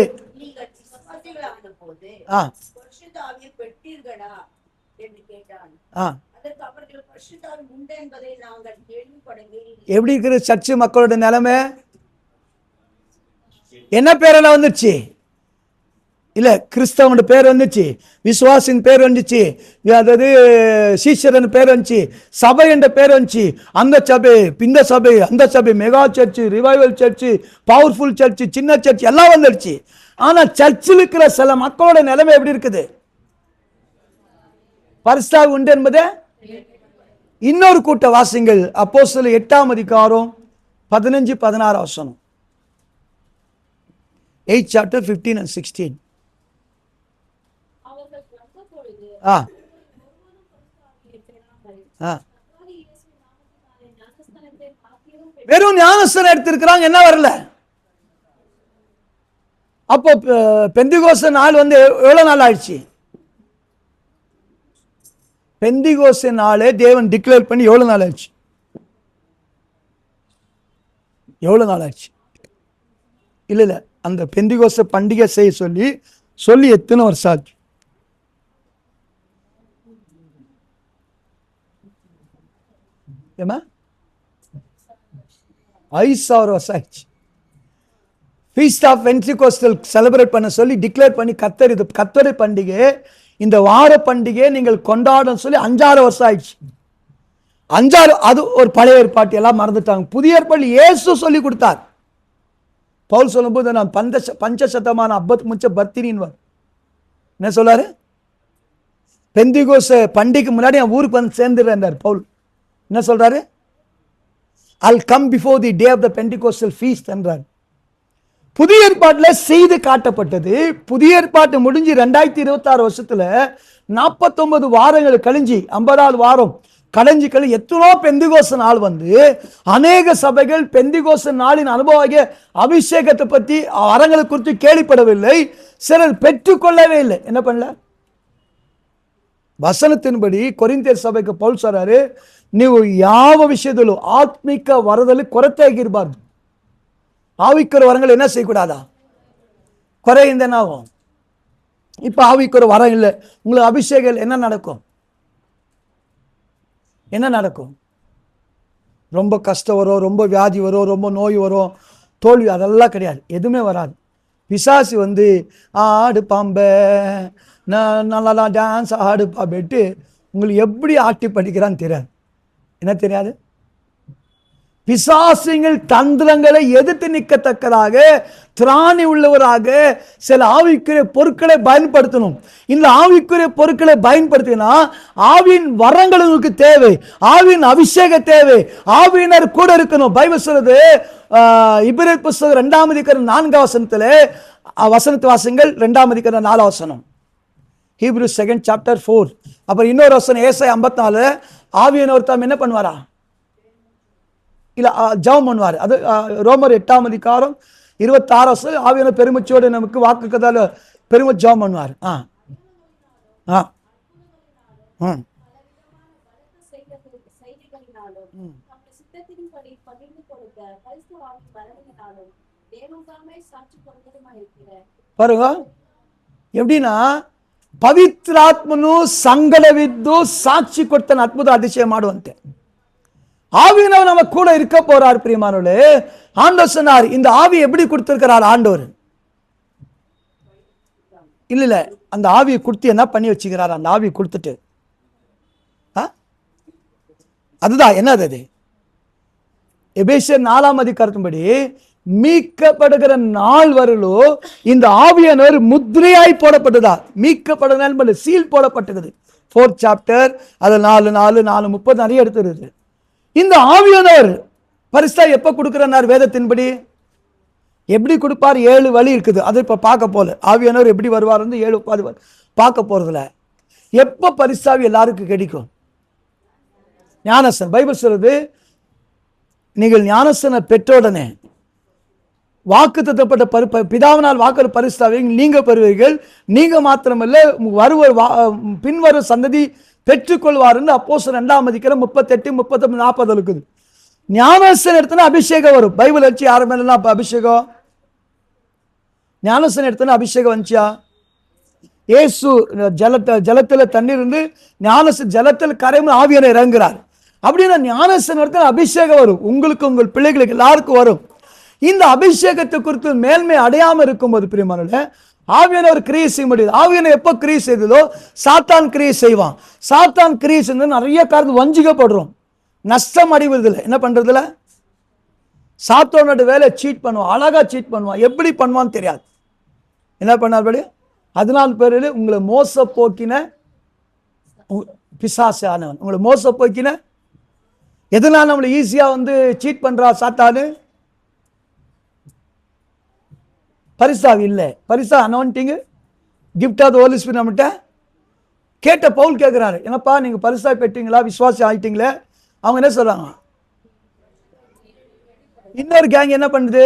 எப்படி இருக்கிற சர்ச்சு மக்களோட நிலைமை? என்ன பேரெல்லாம் வந்துச்சு? இல்ல, கிறிஸ்தவன் பேர் வந்துச்சு, விசுவாசின் பேர் வந்துச்சு, அதாவது சீஷரன் பேர் வந்துச்சு, சபை என்ற பேர் வந்துச்சு. அந்த சபை, இந்த சபை, அந்த சபை, mega church, revival church, powerful church, சின்ன சர்ச்சு எல்லாம் வந்துடுச்சு. ஆனா சர்ச்சில் இருக்கிற சில மக்களோட நிலைமை எப்படி இருக்குது? பரிசுத்தாவி உண்டு என்பது இன்னொரு கூட்ட வாசிங்கள். அப்போஸ்தலர் 8ஆம் அதிகாரம் 15-16 வசனம். 8 chapter 15 and 16. வெறும் ஞானஸ்தானம் எடுத்திருக்கிறாங்க, என்ன வரல. அப்போ பெந்திகோஸ்து நாள் வந்து எவ்வளவு நாள் ஆயிடுச்சு? பெந்திகோஸ்து நாளே தேவன் டிக்ளேர் பண்ணி எவ்வளவு நாள் ஆயிடுச்சு? எவ்வளவு நாள் ஆயிடுச்சு? இல்ல அந்த பெந்திகோஸ்து பண்டிகை செய்ய சொல்லி எத்தனை வருஷம் ஆச்சு? 5000 வருஷம் ஆயிடுச்சு. ஃபீஸ்ட் ஆஃப் பெந்தெகோஸ்டல் செலிப்ரேட் பண்ண சொல்லி டிக்ளேர் பண்ணி கர்த்தருடைய பண்டிகை, இந்த வார பண்டிகை நீங்கள் கொண்டாடும் சொல்லி 5-6 வருஷம் ஆயிடுச்சு. 5-6 அது ஒரு பழைய ஏற்பாட்டு எல்லாம் மறந்துட்டாங்க. புதிய ஏற்பாடு இயேசு சொல்லி கொடுத்தார். பவுல் சொல்லும்போது நான் பஞ்சசதமான அப்பத்து முச்ச பர்த்தினின்னு என்ன சொல்றாரு? பெந்திகோஸ்து பண்டிகைக்கு முன்னாடி என் ஊருக்கு வந்து சேர்ந்துடுறார் பவுல். என்ன சொல்றாரு? I'll come before the day of the Pentecostal feast என்றார். புதிய ஏற்பாட்டில் செய்து காட்டப்பட்டது. புதிய ஏற்பாட்டு முடிஞ்சு 2026 வருஷத்துல 49 வாரங்கள் கழிஞ்சு 50வது வாரம் கழிஞ்சு எத்தனோ பெந்திகோஸ்து நாள் வந்து அநேக சபைகள் பெந்திகோஸ்து நாளின் அனுபவ அபிஷேகத்தை பத்தி வரங்களை குறித்து கேள்விப்படவில்லை. சிலர் பெற்றுக்கொள்ளவே இல்லை. என்ன பண்ணல? வசனத்தின்படி கொரிந்தியர் சபைக்கு பவுல் சொல்றாரு, ನೀವು ಯಾವ ವಿಷಯದಲ್ಲೂ ಆತ್ಮಿಕ ವರದಲ್ಲಿ ಕೊರತೆ ಆಗಿರಬಾರ್ದು. ஆவிக்குற வரங்கள் என்ன செய்யக்கூடாதா? குறைந்த ஆகும். இப்ப ஆவிக்குற வரம் இல்லை, உங்களுக்கு அபிஷேகம் என்ன நடக்கும்? என்ன நடக்கும்? ரொம்ப கஷ்டம் வரும், ரொம்ப வியாதி வரும், ரொம்ப நோய் வரும், தோல்வி, அதெல்லாம் கிடையாது, எதுவுமே வராது. பிசாசு வந்து ஆடு பாம்ப நல்லா டான்ஸ் ஆடு பாம்பேட்டு உங்களுக்கு எப்படி ஆட்டி படிக்கிறான்னு தெரியாது. என்ன தெரியாது? பிசாசுங்கள் தந்திரங்களை எதிர்த்து நிற்கத்தக்கதாக திராணி உள்ளவராக சில ஆவிக்குரிய பொருட்களை பயன்படுத்தணும். இந்த ஆவிக்குரிய பொருட்களை பயன்படுத்தினா ஆவியின் வரங்கள் உங்களுக்கு தேவை, ஆவியின் அபிஷேக தேவை, ஆவியினர் கூட இருக்கணும். பைபிள் சொல்றது இபிரேயர் புத்தகம் 2ஆம் அதிகாரம் 4ஆம் வசனத்திலே வசனத்து வாசங்கள் 2ஆம் அதிகாரம் 4ஆம் வசனம். Hebrews 2nd chapter 4. அப்புறம் இன்னொரு வசனம் ஏசாயா 54. ஆவியானவர் தாம் என்ன பண்ணுவாரா? இல்ல ஜெபம் பண்ணுவார். அது ரோமர் 8ஆம் அதிகாரம் 26 வசனம். ஆவியானவர் பெருமூச்சோடு நமக்கு வாக்கு கதால பெருமூச்சு ஜெபம் பண்ணுவார். பாருங்க எப்படின்னா ಪವಿತ್ರಾತ್ಮನು ಸಂಗಡವಿದ್ದು ಸಾಕ್ಷಿ ಕೊಡ್ತಾನೆ, ಅದ್ಭುತ அதிசயம் ಮಾಡುವಂತೆ. ஆவியானவர் நம்ம கூட இருக்க போறார். பிரியமானவர்களே, ஆண்டவர் சொன்னார், இந்த ஆவி எப்படி கொடுத்திருக்கிறார் ஆண்டவர்? இல்ல அந்த ஆவியை கொடுத்து என்ன பண்ணி வச்சுக்கிறார்? அந்த ஆவியை கொடுத்துட்டு அதுதான் என்னது? அது எபேசியர் 4ஆம் அதிகாரத்தின்படி மீட்கப்படுகிற நாள் வரலோ இந்த ஆவியானவர் முத்திரையாய் போடப்பட்டதா? மீட்கப்படுகிற சீல் போடப்பட்டது. 4th சாப்டர், அது 4:4, 30 நிறைய எடுத்துருது. இந்த ஆவியானவர் பரிசுத்தா எப்ப கொடுக்கிறார் வேதத்தின்படி? எப்படி கொடுப்பார்? 7 வழி இருக்குது, அது இப்ப பார்க்க போல. ஆவியானவர் எப்படி வருவார் 7 பார்க்க போறதுல. எப்ப பரிசுத்தாவி எல்லாருக்கும் கிடைக்கும்? ஞானஸ்நானம். பைபிள் சொல்றது, நீங்கள் ஞானஸ்நானம் பெற்றவுடனே வாக்குத்தத்தப்பட்ட பிதாவினால் வாக்கு பரிசுத்தாவை நீங்க பெறுவீர்கள். நீங்க மாத்திரமல்ல, பின்வரும் சந்ததி பெற்றுக்கொள்வார். அப்போஸ்தலர் 2ஆம் அதிகாரம் 38, 39, 40 இருக்குது. ஞானஸ்நானம் எடுத்தனா அபிஷேகம் வரும். பைபிள் வச்சு யார் மேலாம் அபிஷேகம்? ஞானஸ்நானம் எடுத்தனா அபிஷேகம் வந்துச்சா? இயேசு ஜலத்துல தண்ணீர் இருந்து ஜலத்தில் கரையும் ஆவியானவர் இறங்குறார். அப்படின்னா ஞானஸ்நானம் எடுத்தா அபிஷேகம் வரும். உங்களுக்கு, உங்கள் பிள்ளைகளுக்கு எல்லாருக்கும் வரும். இந்த அபிஷேகத்தை குறித்து மேன்மை அடையாம இருக்கும்போது பிரியமானவர்களே, ஆவியானவர் கிரியை செய்ய முடியாது. ஆவியானவர் எப்ப கிரியை செய்ததோ சாத்தான் கிரியை செய்வான். சாத்தான் கிரியை செய்து நிறைய காரணம் வஞ்சிக்கப்படுறோம், நஷ்டம் அடைவதில்லை. என்ன பண்றதுல? சாத்தானோட வேலை சீட் பண்ணுவான், அழகா சீட் பண்ணுவான். எப்படி பண்ணுவான்னு தெரியாது. என்ன பண்ணார்? 14 பேரில் உங்களை மோச போக்கின பிசாசானவன், உங்களை மோச போக்கின. எதனால நம்மளை ஈஸியா சீட் பண்றா சாத்தானு? பரிசாவி இல்லை. பரிசா anointing gift of the Holy Spirit நம்மகிட்ட கேட்ட பவுல் கேட்கிறாரு, என்னப்பா நீங்க பரிசா பெற்றீங்களா, விசுவாசி ஆயிட்டீங்களே? அவங்க என்ன சொல்றாங்க? இன்னொரு கேங் என்ன பண்ணுது?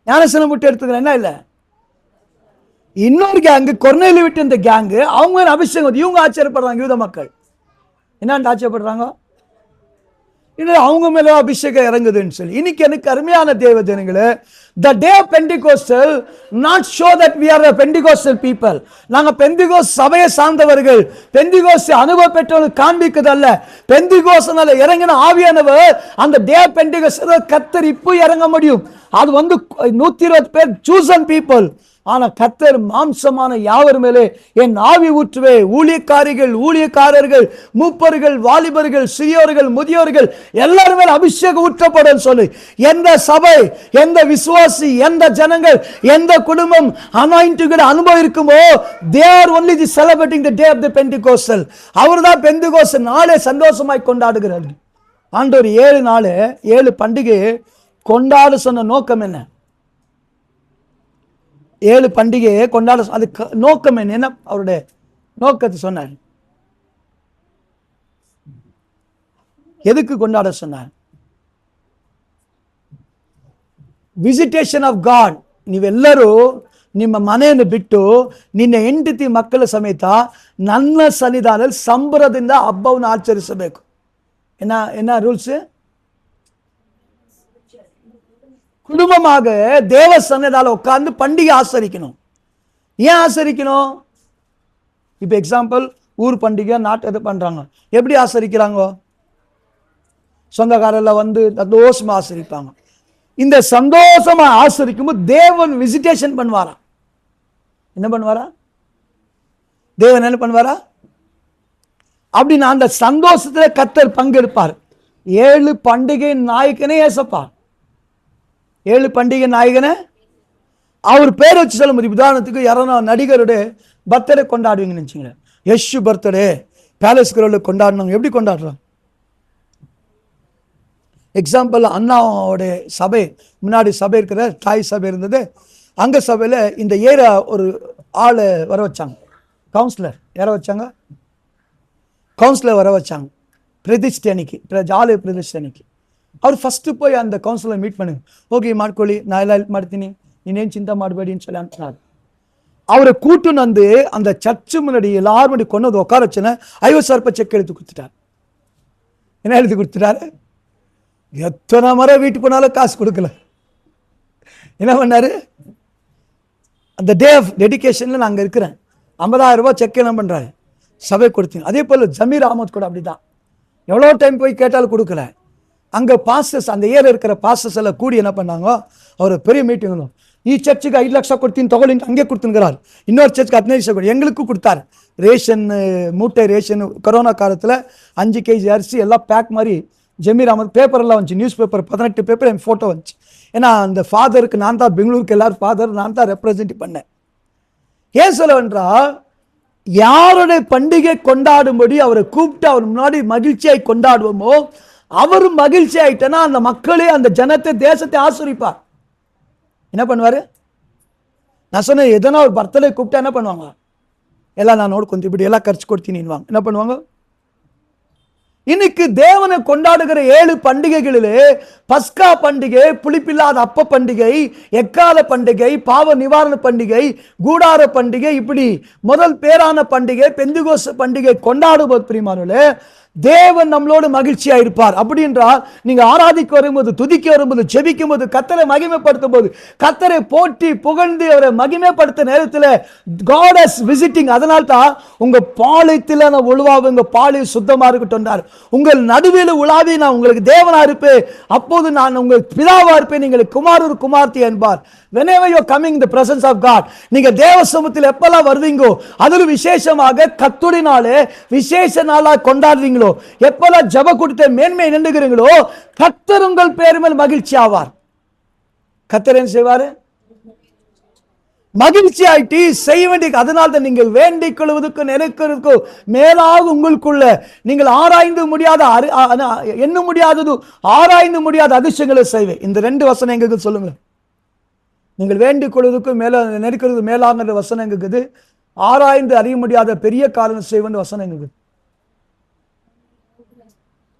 ஞானஸ்நானம் விட்டு எடுத்துக்கிறேன், என்ன இல்லை. இன்னொரு கேங்கு கொர்நேலியு விட்டு இந்த கேங்கு அவங்க அபிஷேகம். இவங்க ஆச்சரியப்படுறாங்க, யூத மக்கள் என்னன்னு ஆச்சரியப்படுறாங்க, இன்னும் அவங்க மேல அபிஷேகம் இறங்குதுன்னு சொல்லி. இன்னைக்கு எனக்கு அருமையான தேவ ஜனங்களே, the day of Pentecostal not show that we are a Pentecostal people. நாங்க பெந்திகோஸ்த் சபையை சார்ந்தவர்கள், பெந்திகோஸ்த் அனுபவம் பெற்றவர்கள் காண்பிக்குதல்ல. பெந்திகோஸ்த்னால இறங்கின ஆவியானவர் அந்த டே ஆஃப் பெண்டிகோஸ்ட் கர்த்தர் இப்போ இறங்க முடியும். அது 120 பேர் chosen people. ஆனா கர்த்தர் மாம்சமான யாவர் மேலே என் ஆவி ஊற்றுவே. ஊழியக்காரிகள், ஊழியக்காரர்கள், மூப்பர்கள், வாலிபர்கள், சிறியோர்கள், முதியோர்கள் எல்லாரும் மேல அபிஷேகம் ஊற்றப்படும் சொல்லி. எந்த சபை, எந்த விசுவாசி, எந்த ஜனங்கள், எந்த குடும்பம் அனாயிண்டிங் அனுபவம் இருக்குமோ, they are only celebrating the day of the Pentecostal. அவர்தான் பெந்தெகோஸ்து நாளை சந்தோஷமாய் கொண்டாடுகிறார். ஆண்டவர் 7 நாள் 7 பண்டிகை கொண்டாட சொன்ன நோக்கம் என்ன? 7 பண்டிகையை கொண்டாட அது நோக்கம் என்ன? அவருடைய நோக்கத்தை சொன்னார். எதுக்கு கொண்டாட சொன்னார்? Visitation of god. ನೀವೆಲ್ಲರೂ ನಿಮ್ಮ ಮನೆಯನ್ನು ಬಿಟ್ಟು ನಿನ್ನ ಹೆಂಡತಿ ಮಕ್ಕಳ ಸಮೇತ ನನ್ನ ಸನ್ನಿಧಾನದಲ್ಲಿ ಸಂಭ್ರಮದಿಂದ ಹಬ್ಬವನ್ನು ಆಚರಿಸಬೇಕು. என்ன ரூல்ஸ்? குடும்பமாக தேவ சன்னதால உட்கார்ந்து பண்டிகை ஆசரிக்கணும். ஏன் ஆசரிக்கணும்? இப்ப எக்ஸாம்பிள், ஊர் பண்டிகை நாட்டு எது பண்றாங்க, எப்படி ஆசரிக்கிறாங்க? சொந்தக்காரர்ல சந்தோஷமா ஆசரிப்பாங்க. இந்த சந்தோஷமா ஆசரிக்கும் போது தேவன் விசிட்டேஷன் பண்ணுவாரா? என்ன பண்ணுவாரா? தேவன் என்ன பண்ணுவாரா? அப்படின்னா அந்த சந்தோஷத்துல கர்த்தர் பங்கெடுப்பார். 7 பண்டிகை நாயகனே ஏசப்பா. 7 பண்டிகை நாயகனை அவர் பேர் வச்சு சொல்ல முடியும். உதாரணத்துக்கு யாரோ நடிகருடைய பர்த்டே கொண்டாடுவீங்கன்னு நினைச்சிங்களேன். யஷு பர்த்டே பேலஸ் கிரௌண்ட்ல கொண்டாடினாங்க. எப்படி கொண்டாடுறோம்? எக்ஸாம்பிள், அண்ணாவோட சபை முன்னாடி சபை இருக்கிற தாய் சபை இருந்தது. அங்க சபையில இந்த ஏரியா ஒரு ஆளை வர வச்சாங்க, கவுன்சிலர். யார வச்சாங்க? கவுன்சிலர் வர வச்சாங்க. பிரதிஷ்டனைக்கு, ஆலய பிரதிஷ்டனைக்கு. ಅವ್ರು ಫಸ್ಟ್ போய் அந்த ಕೌನ್ಸಿಲರ್ ಮೀಟ್ ಮಾಡಿ, ಹೋಗಿ ಮಾಡ್ಕೊಳ್ಳಿ, ನಾ ಎಲ್ಲ ಹೆಲ್ಪ್ ಮಾಡ್ತೀನಿ, ನೀನೇನು ಚಿಂತೆ ಮಾಡಬೇಡಿ ಅಂತ சொல்லி ಅಂತಾರೆ. அவரை கூட்டுன்னு வந்து அந்த சர்ச்சு முன்னாடி எல்லாரும் முன்னாடி கொண்டு வந்து உட்கார வச்சுன்னா 50,000 ரூபாய் செக் எழுதி கொடுத்துட்டார். என்ன எழுதி கொடுத்துட்டாரு? எத்தனை முறை வீட்டுக்கு போனாலும் காசு கொடுக்கல. என்ன பண்ணாரு? அந்த டே ஆஃப் டெடிகேஷன்ல நான் அங்கே இருக்கிறேன், 50,000 ரூபாய் செக் என்ன பண்றாரு? சபை கொடுத்தீங்க. அதே போல ஜமீர் அஹமத் கூட அப்படிதான், எவ்வளோ டைம் போய் கேட்டாலும் கொடுக்கல. அங்கே பாஸ்டர்ஸ், அந்த ஏரியா இருக்கிற பாஸ்டர்ஸ் எல்லாம் கூடி என்ன பண்ணாங்க, அவர் பெரிய மீட்டிங், ಈ ಚರ್ಚಿಗೆ 5 ಲಕ್ಷ ಕೊಡ್ತೀನಿ ತಗೊಳ್ಳಿ ಹಂಗೆ ಕೊಡ್ತೀನ್கிறார். இன்னொரு சர்ச்சுக்கு 15 லட்சம் கொடு, எங்களுக்கு கொடுத்தாரு. ரேஷன் மூட்டை ரேஷன் கொரோனா காலத்தில் 5 kg அரிசி எல்லாம் பேக் மாதிரி ஜமீர் அஹமத் பேப்பரெல்லாம் வந்துச்சு, நியூஸ் பேப்பர் 18 பேப்பர் என் ஃபோட்டோ வந்துச்சு. ஏன்னா அந்த ஃபாதருக்கு நான் தான் பெங்களூருக்கு எல்லாரும் ஃபாதர் நான் தான் ரெப்ரசன்ட் பண்ணேன். ஏன் சொல்லவென்றால், யாருடைய பண்டிகை கொண்டாடும்படி அவரை கூப்பிட்டு அவர் முன்னாடி மகிழ்ச்சியாய் கொண்டாடுவோமோ, அவரும் மகிழ்ச்சி ஆயிட்டனா அந்த மக்களே, அந்த ஜனத்தை, தேசத்தை ஆசீர்வதிப்பார். என்ன பண்ணுவாரு? நான் சொன்னேன், எதனா ஒரு பர்த்டே கூப்பிட்டா என்ன பண்ணுவாங்க? எல்லாம் நான் நோடு கொஞ்சம் இப்படி எல்லாம் கரிச்சு கொடுத்தீங்கன்னு என்ன பண்ணுவாங்க? இன்னைக்கு தேவனை கொண்டாடுகிற 7 பண்டிகைகளிலே பஸ்கா பண்டிகை, புளிப்பில்லாத அப்ப பண்டிகை, எக்கால பண்டிகை, பாவ நிவாரண பண்டிகை, கூடார பண்டிகை, இப்படி முதல் பேரான பண்டிகை பெந்தெகோஸ்தே பண்டிகை கொண்டாடும்போது பிரியமானவர்களே, தேவன் நம்மளோடு மகிழ்ச்சியா இருப்பார். அப்படி என்றால் நீங்க ஆராதிக்க வரும்போது, துதிக்க வரும்போது, ஜெபிக்கும் போது, கர்த்தரை மகிமைப்படுத்தும் போது, கர்த்தரை போற்றி புகழ்ந்து அவரை மகிமைப்படுத்த நேரத்தில் God is visiting. அதனால தான் உங்க பாளையத்தில் நான் உழுவாவே, உங்க பாளையம் சுத்தமா இருக்கட்டும். உங்கள் நடுவில் உலாவி நான் உங்களுக்கு தேவனா இருப்பேன், அப்போது நான் உங்கள் பிதாவா இருப்பேன், நீங்கள் குமாரர் குமார்த்தி என்பார். Whenever you are coming in the presence of God, நீங்க தேவ சமூகத்தில் எப்பெல்லாம் வருவீங்கோ, அதில் விசேஷமாக கர்த்தருடைய நாளே விசேஷ நாளா கொண்டாடுவீங்களோ, எப்பெல்லாம் ஜெப கூட்டத்தை மேன்மை நின்றுகிறீங்களோ, கர்த்தர் உங்கள் பேர் மேல் மகிழ்ச்சி ஆவார். கர்த்தர் என்ன செய்வாரு? மகிழ்ச்சி ஆயிட்டு செய்ய வேண்டிய. அதனால தான் நீங்கள் வேண்டிக் கொள்வதற்கு நினைக்கிறதுக்கு மேலாக உங்களுக்குள்ள நீங்கள் ஆராய்ந்து முடியாத, எண்ண முடியாதது, ஆராய்ந்து முடியாத அதிசயங்களை செய்வேன். இந்த 2 வசனம் எங்களுக்கு சொல்லுங்க. நீங்கள் வேண்டிக் கொள்வதற்கு மேல நினைக்கிறது மேலாங்கிற வசனம் எங்குது, ஆராய்ந்து அறிய முடியாத பெரிய காரணம் செய்வேன் வசனம் எங்குது.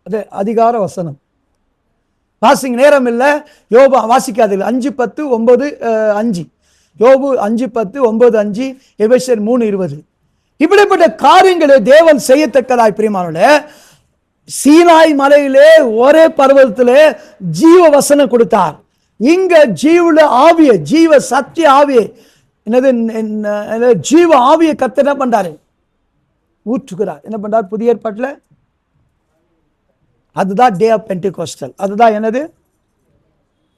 அது அதிகார வசனம். வாசிங்க, நேரம் இல்லை. யோபு வாசிக்காதீர்கள். 5:10, 9:5. யோபு 5:10, 9:5, எபேசியர் 3:20. இப்படிப்பட்ட காரியங்களை தேவன் செய்யத்தக்கதாய் பிரியமானவர்களே, சீனாய் மலையிலே ஒரே பர்வதத்திலே ஜீவ வசனம் கொடுத்தார். இங்க ஜீவ ஆவிய, ஜீவ சத்திய ஆவிய, என்னது ஜீவ ஆவிய கர்த்தர் என்ன பண்றாரு? ஊற்றுகிறார். என்ன பண்றார்? புதிய ஏற்பாட்டில் அதுதான் டே ஆஃப் பென்டிகோஸ்டல். அதுதான் என்னது?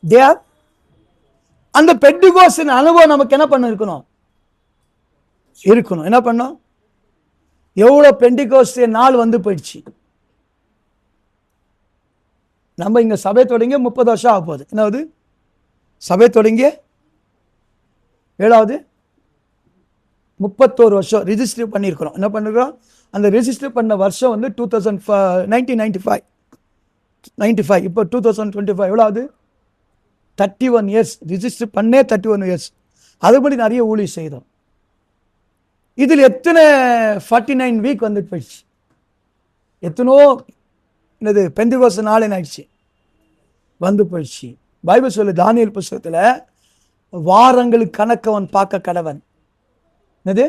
Day of. அந்த பென்டிகோஸ்டின் அனுபவம் நமக்கு என்ன பண்ண இருக்கணும்? என்ன பண்ணும்? எவ்வளவு பென்டிகோஸ்டே நாள் வந்து போயிடுச்சு. நம்ம இங்க சபை தொடங்கி 30 வருஷம் ஆக போகுது. என்னாவது? சபை தொடங்கி 7வது 31 வருஷம் ரிஜிஸ்டர் பண்ணியிருக்கிறோம். என்ன பண்ணிருக்கிறோம்? அந்த ரிஜிஸ்டர் பண்ண வருஷம் வந்து 1995. இப்போ 2025 எவ்வளவு? 31 இயர்ஸ். ரிஜிஸ்டர் பண்ணே 31 இயர்ஸ். அதுபடி நிறைய ஊழி செய்தோம். இதில் எத்தனை 49 வீக் வந்துட்டு போயிடுச்சு. எத்தனோ என்னது பெந்தெகோஸ்தே நாள் என்ன ஆயிடுச்சு? வந்து போயிடுச்சு. பைபிள் சொல்லு, தானியேல் புத்தகத்தில் வாரங்களுக்கு கணக்கு அவன் பார்க்க கடவன். என்னது?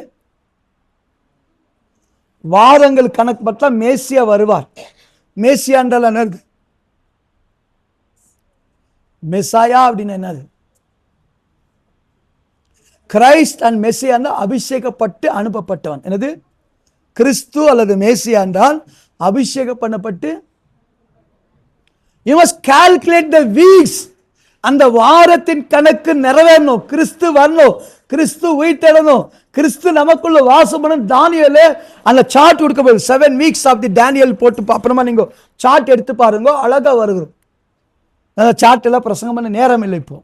வாரங்கள் கணக்கு பார்த்தா மேசியா வருவார். மேசியா என்றால் என்னது? மெசாயா அப்படின்னு என்னது? கிரைஸ்ட் அண்ட் மெசியா அபிஷேகப்பட்டு அனுப்பப்பட்டவன். என்னது? கிறிஸ்து அல்லது மேசியா என்றால் அபிஷேகம் பண்ணப்பட்டு. You must calculate the weeks. அந்த வாரத்தின் கணக்கு நிறைவேறணும். கிறிஸ்து வரணும், கிறிஸ்து உயிர்த்தெழணும், கிறிஸ்து நமக்குள்ள வாசம் பண்ணணும். தானியேலே அந்த சார்ட் கொடுக்க 7 weeks ஆஃப் தி டேனியல் போட்டு அப்புறமா நீங்க சார்ட் எடுத்து பாருங்க, அழகா வருகிறோம். அந்த சார்ட் எல்லாம் பிரசங்கம் பண்ண நேரம் இல்லை. இப்போ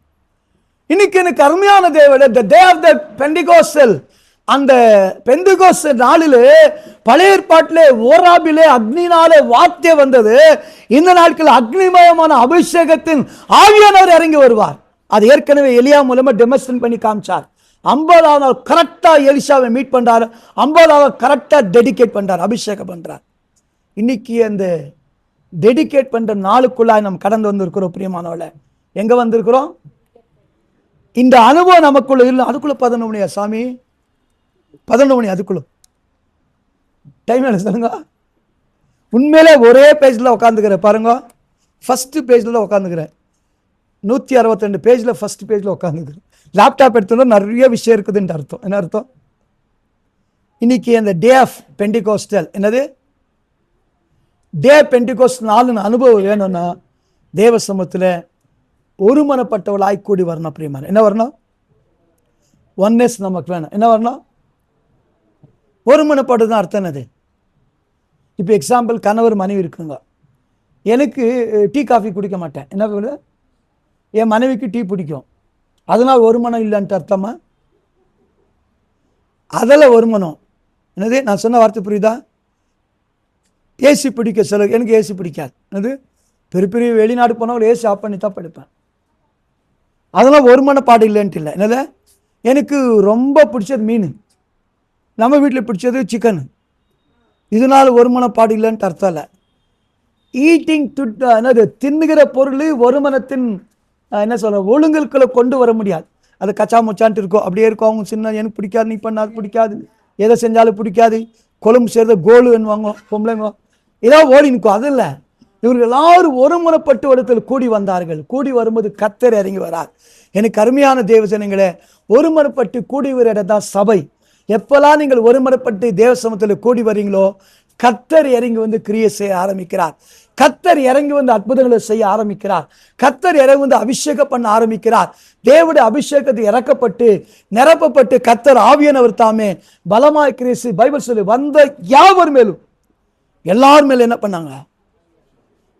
இன்னைக்கு எனக்கு அருமையான தேவனே, the day of the Pentecostal, அந்த பெந்தெகோஸ்தே நாளிலே பழைய ஏற்பாட்டிலே ஓராபிலே அக்னினாலே வார்த்தை வந்தது. இந்த நாட்கள் அக்னிமயமான அபிஷேகத்தின் ஆவியானவர் இறங்கி வருவார். அது ஏற்கனவே எலியா மூலமா டெமான்ஸ்ட்ரேட் பண்ணி காமிச்சார். 50வது நாள் கரெக்டா எலிசாவை மீட் பண்றாரு. 50வது கரெக்டா டெடிகேட் பண்றார், அபிஷேகம் பண்றார். இன்னைக்கு அந்த டெடிகேட் பண்ற நாளுக்குள்ளாய் நம்ம கடந்து வந்திருக்கிறோம். பிரியமானவள, எங்க வந்திருக்கிறோம்? இந்த அனுபவம் நமக்குள்ள இல்லை. அதுக்குள்ள 11 மணியா சாமி? 11 மணி. அதுக்குள்ள டைம் என்ன சொல்லுங்க? உண்மையிலே ஒரே பேஜ்ல உட்காந்துக்கிறேன் பாருங்க. ஃபர்ஸ்ட் பேஜ்ல தான் உட்காந்துக்கிறேன். 162 பேஜ்ல ஃபர்ஸ்ட் பேஜ்ல உட்காந்துக்கிறேன். லேப்டாப் எடுத்தோம்னா நிறைய விஷயம் இருக்குதுன்னு அர்த்தம். என்ன அர்த்தம்? இன்னைக்கு அந்த டே ஆஃப் பென்டிகோஸ்டல், என்னது டே பென்டிகோஸ்ட் நாள் அனுபவம் வேணும்னா தேவ சமூகத்தில் ஒருமனப்பட்டவளாய் கூடி வரணும். பிரியமான என்ன வரணும்? ஒன்னஸ் நமக்கு வேணும். என்ன வரணும்? ஒருமனப்படுறது அர்த்தம் என்னது? இப்போ எக்ஸாம்பிள், கணவர் மனைவி இருக்குங்க. எனக்கு டீ காஃபி குடிக்க மாட்டேன். என்ன? என் மனைவிக்கு டீ பிடிக்கும். அதனால் ஒரு மனம் இல்லைன்ட்டு அர்த்தமா? அதில் வருமானம். என்னது நான் சொன்ன வார்த்தை புரியுதா? ஏசி பிடிக்க சொல்ல, எனக்கு ஏசி பிடிக்காது. என்னது பெரிய பெரிய வெளிநாடு போனவங்க ஏசி ஆஃப் பண்ணி தான் படிப்பேன். அதெல்லாம் ஒருமனப்பாடு இல்லைன்ட்டு இல்லை. என்னது எனக்கு ரொம்ப பிடிச்சது மீன், நம்ம வீட்டில் பிடிச்சது சிக்கன். இதனால ஒருமனப்பாடு இல்லைன்ட்டு அர்த்தம் இல்லை. ஈட்டிங் என்னது தின்னுகிற பொருள் ஒருமனத்தின் என்ன சொல்ற ஒழுங்குகளை கொண்டு வர முடியாது. அது கச்சா முச்சான்ட்டு இருக்கும், அப்படியே இருக்கும். அவங்க சின்ன எனக்கு பிடிக்காது, நீ பண்ண அது பிடிக்காது, எதை செஞ்சாலும் பிடிக்காது, கொழும்பு செய்கிறது கோலு வேணுவாங்க பொம்பளைங்க, ஏதாவது ஓடி நிற்கும். அது இல்லை. இவர்கள் எல்லாரும் ஒருமுறைப்பட்டு இடத்தில் கூடி வந்தார்கள். கூடி வரும்போது கர்த்தர் இறங்கி வரார். எனக்கு அருமையான தேவஜனங்களே, ஒருமுறைப்பட்டு கூடி வர இடம் தான் சபை. எப்பெல்லாம் நீங்கள் ஒருமுறைப்பட்டு தேவ சமூகத்தில் கூடி வரீங்களோ, கர்த்தர் இறங்கி வந்து கிரியை செய்ய ஆரம்பிக்கிறார். கர்த்தர் இறங்கி வந்து அற்புதங்களை செய்ய ஆரம்பிக்கிறார். கர்த்தர் இறங்கி வந்து அபிஷேகம் பண்ண ஆரம்பிக்கிறார். தேவனுடைய அபிஷேகத்தை இறக்கப்பட்டு நிரப்பப்பட்டு கர்த்தர் ஆவியானவர் தாமே பலமாய் கிரியை பைபிள் சொல்லி வந்த யாவர் மேலும் எல்லார் மேலும் என்ன பண்ணாங்க?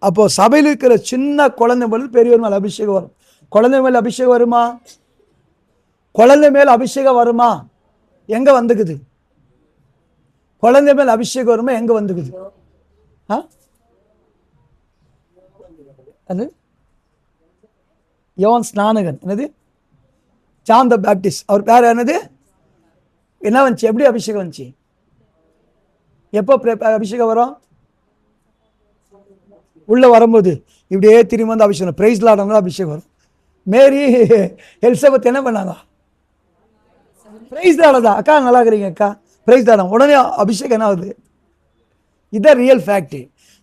அப்போ சபையில் இருக்கிற சின்ன குழந்தை மேல பெரியவர் மேல அபிஷேகம் வரும். குழந்தை மேல அபிஷேகம் வருமா? குழந்தை மேல அபிஷேகம் வருமா? எங்க வந்துக்குது? குழந்தை மேல அபிஷேகம் வருமா? எங்க வந்துக்குது? அது யோவான் ஸ்நானகன், என்னது ஜான் தி பேப்டிஸ்ட், அவர் பேர் என்னது, என்ன வந்துச்சு? எப்படி அபிஷேகம் வந்துச்சு? எப்போ அபிஷேகம் வரும்? உள்ள வரும்போது இப்படியே திரும்பி வந்து அபிஷேகம், பிரைஸ் லார்ட் அபிஷேகம் வரும். மேரி எலிசபெத் என்ன பண்ணாங்க? பிரைஸ் லார்ட் தான். அக்கா நல்லா இருக்கிறீங்க அக்கா, பிரைஸ் லார்ட், உடனே அபிஷேகம் என்ன ஆகுது? இதான் ரியல் ஃபேக்ட்.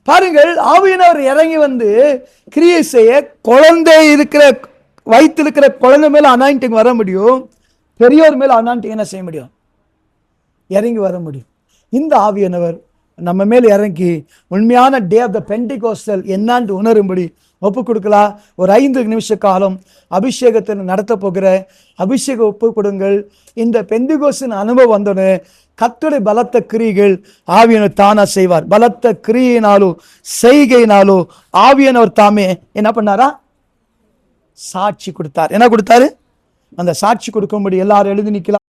பாருங்கள், ஆவியானவர் இறங்கி வந்து கிரியை செய்ய குழந்தை இருக்கிற வயிற்று இருக்கிற குழந்தை மேல அனாயிண்டிங் வர முடியும், பெரியோர் மேல அனாயிண்டிங் என்ன செய்ய முடியும்? இறங்கி வர முடியும். இந்த ஆவியானவர் நம்ம மேல் இறங்கி உண்மையான டே ஆஃப் த பெண்டிகோஸ்டல் என்னான்னு உணரும்படி ஒப்பு கொடுக்கலாம். ஒரு 5 நிமிஷ காலம் அபிஷேகத்தை நடத்த போகிற அபிஷேகம் ஒப்பு கொடுங்கள். இந்த பெண்டிகோஸ்டின் அனுபவம் வந்தோடனே கர்த்தருடைய பலத்த கிரியைகள் ஆவியானவர் தானா செய்வார். பலத்த கிரியினாலோ செய்கையினாலோ ஆவியானவர் தாமே என்ன பண்ணாரா? சாட்சி கொடுத்தார். என்ன கொடுத்தாரு? அந்த சாட்சி கொடுக்கும்படி எல்லாரும் எழுதி நிற்கலாம்.